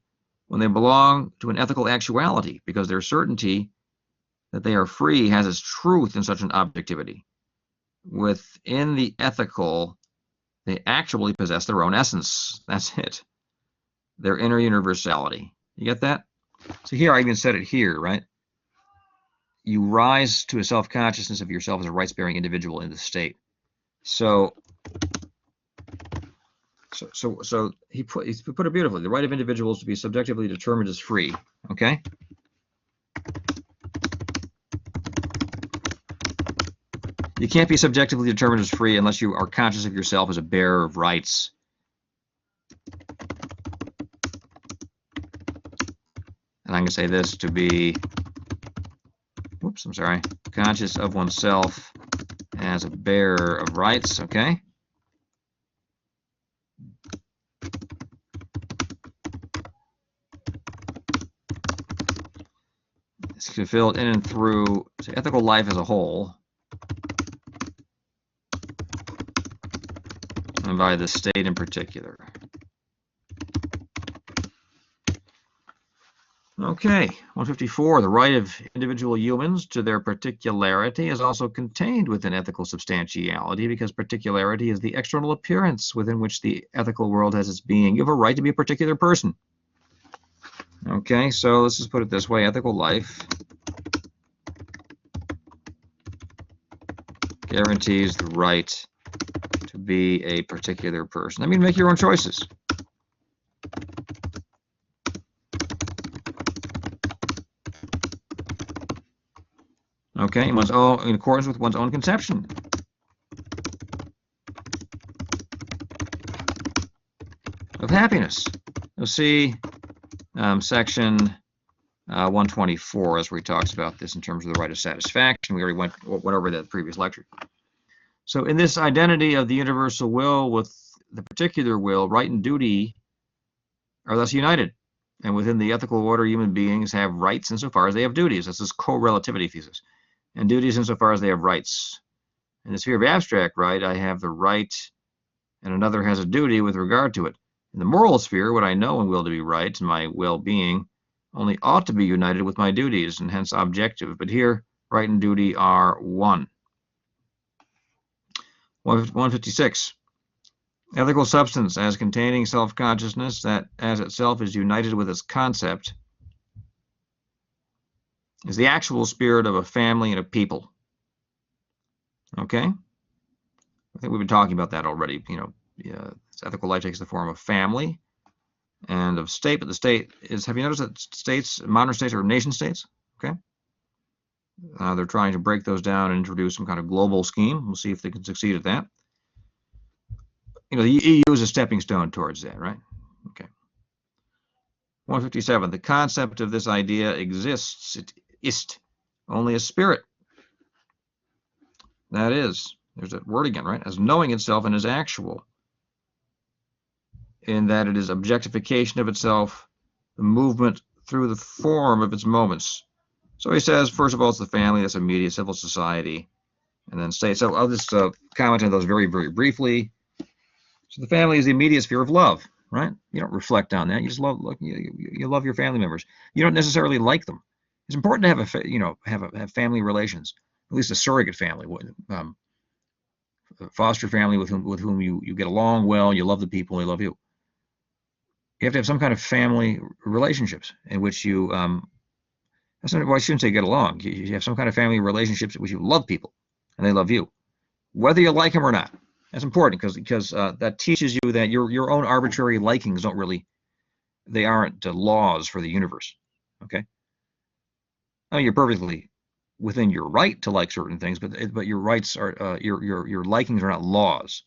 when they belong to an ethical actuality, because their certainty that they are free has its truth in such an objectivity. Within the ethical, they actually possess their own essence. That's it. Their inner universality. You get that? So here, I even said it here, right? You rise to a self-consciousness of yourself as a rights-bearing individual in the state. So he put it beautifully. The right of individuals to be subjectively determined as free. Okay? You can't be subjectively determined as free unless you are conscious of yourself as a bearer of rights. And I'm going to say this to be, conscious of oneself as a bearer of rights, okay? It's fulfilled in and through ethical life as a whole, and by the state in particular. Okay, 154. The right of individual humans to their particularity is also contained within ethical substantiality, because particularity is the external appearance within which the ethical world has its being. You have a right to be a particular person. Okay, so let's just put it this way. Ethical life guarantees the right to be a particular person. I mean, make your own choices. Okay, in accordance with one's own conception. Of happiness. You'll see section 124 as where he talks about this in terms of the right of satisfaction. We already went over that in the previous lecture. So in this identity of the universal will with the particular will, right and duty are thus united. And within the ethical order, human beings have rights insofar as they have duties. That's this co-relativity thesis. And duties insofar as they have rights. In the sphere of abstract right, I have the right and another has a duty with regard to it. In the moral sphere, what I know and will to be right and my well-being only ought to be united with my duties and hence objective. But here, right and duty are one. 156. Ethical substance as containing self-consciousness that as itself is united with its concept is the actual spirit of a family and a people. Okay? I think we've been talking about that already. Ethical life takes the form of family and of state, but the state is, have you noticed that states, modern states are nation states? Okay? They're trying to break those down and introduce some kind of global scheme. We'll see if they can succeed at that. The EU is a stepping stone towards that, right? Okay. 157. The concept of this idea exists. It ist only as spirit. That is, there's that word again, right? As knowing itself and as actual. In that it is objectification of itself, the movement through the form of its moments. So he says, first of all, it's the family, that's immediate civil society, and then state. So I'll just comment on those very, very briefly. So the family is the immediate sphere of love, right? You don't reflect on that. You just love, you love your family members. You don't necessarily like them. It's important to have family relations, at least a surrogate family, a foster family with whom you get along well. You love the people, they love you. You have to have some kind of family relationships in which you, well, I shouldn't say get along. You have some kind of family relationships in which you love people and they love you, whether you like them or not. That's important because that teaches you that your own arbitrary likings they aren't laws for the universe. Okay. I mean, you're perfectly within your right to like certain things, but your rights are your likings are not laws.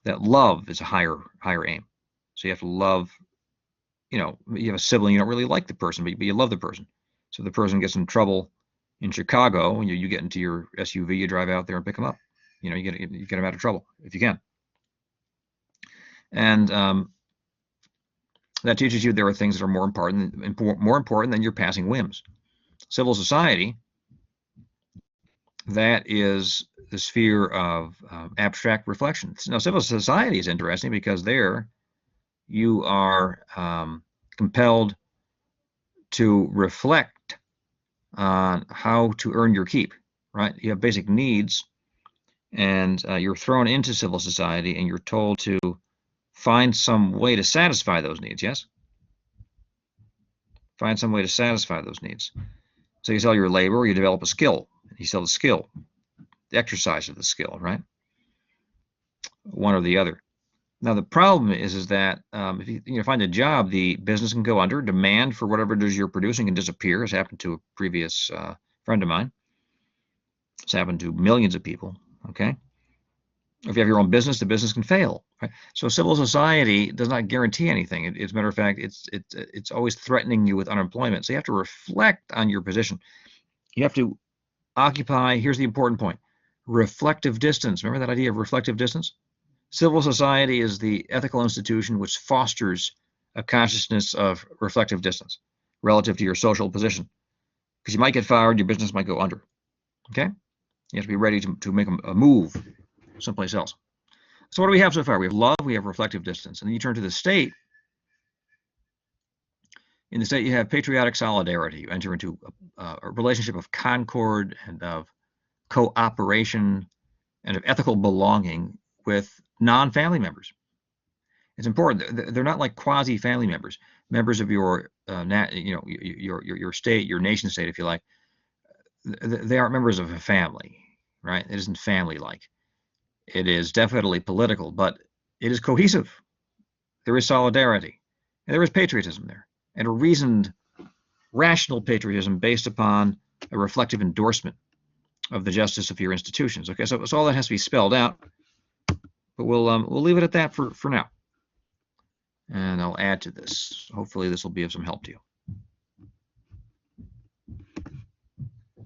That love is a higher aim. So you have to love. You know, you have a sibling, you don't really like the person, but you love the person. So if the person gets in trouble in Chicago, and you get into your SUV, you drive out there and pick them up. You know, you get them out of trouble if you can. And that teaches you there are things that are more important than your passing whims. Civil society, that is the sphere of abstract reflection. Now, civil society is interesting because there you are compelled to reflect on how to earn your keep, right? You have basic needs, and you're thrown into civil society, and you're told to find some way to satisfy those needs, yes? Find some way to satisfy those needs. So you sell your labor, or you develop a skill. You sell the skill, the exercise of the skill, right? One or the other. Now the problem is that if you find a job, the business can go under. Demand for whatever it is you're producing can disappear, as happened to a previous friend of mine. It's happened to millions of people. Okay. If you have your own business, the business can fail. Right? So civil society does not guarantee anything. As a matter of fact, it's always threatening you with unemployment. So you have to reflect on your position. You have to occupy. Here's the important point: reflective distance. Remember that idea of reflective distance? Civil society is the ethical institution which fosters a consciousness of reflective distance relative to your social position. Because you might get fired, your business might go under. Okay? You have to be ready to make a move someplace else. So what do we have so far? We have love, we have reflective distance. And then you turn to the state. In the state, you have patriotic solidarity. You enter into a relationship of concord and of cooperation and of ethical belonging with non-family members. It's important. They're not like quasi-family members, members of your, your state, your nation state, if you like. They aren't members of a family, right? It isn't family-like. It is definitely political, but it is cohesive. There is solidarity, and there is patriotism there, and a reasoned, rational patriotism based upon a reflective endorsement of the justice of your institutions. Okay, so all that has to be spelled out, but we'll leave it at that for now. And I'll add to this. Hopefully this will be of some help to you.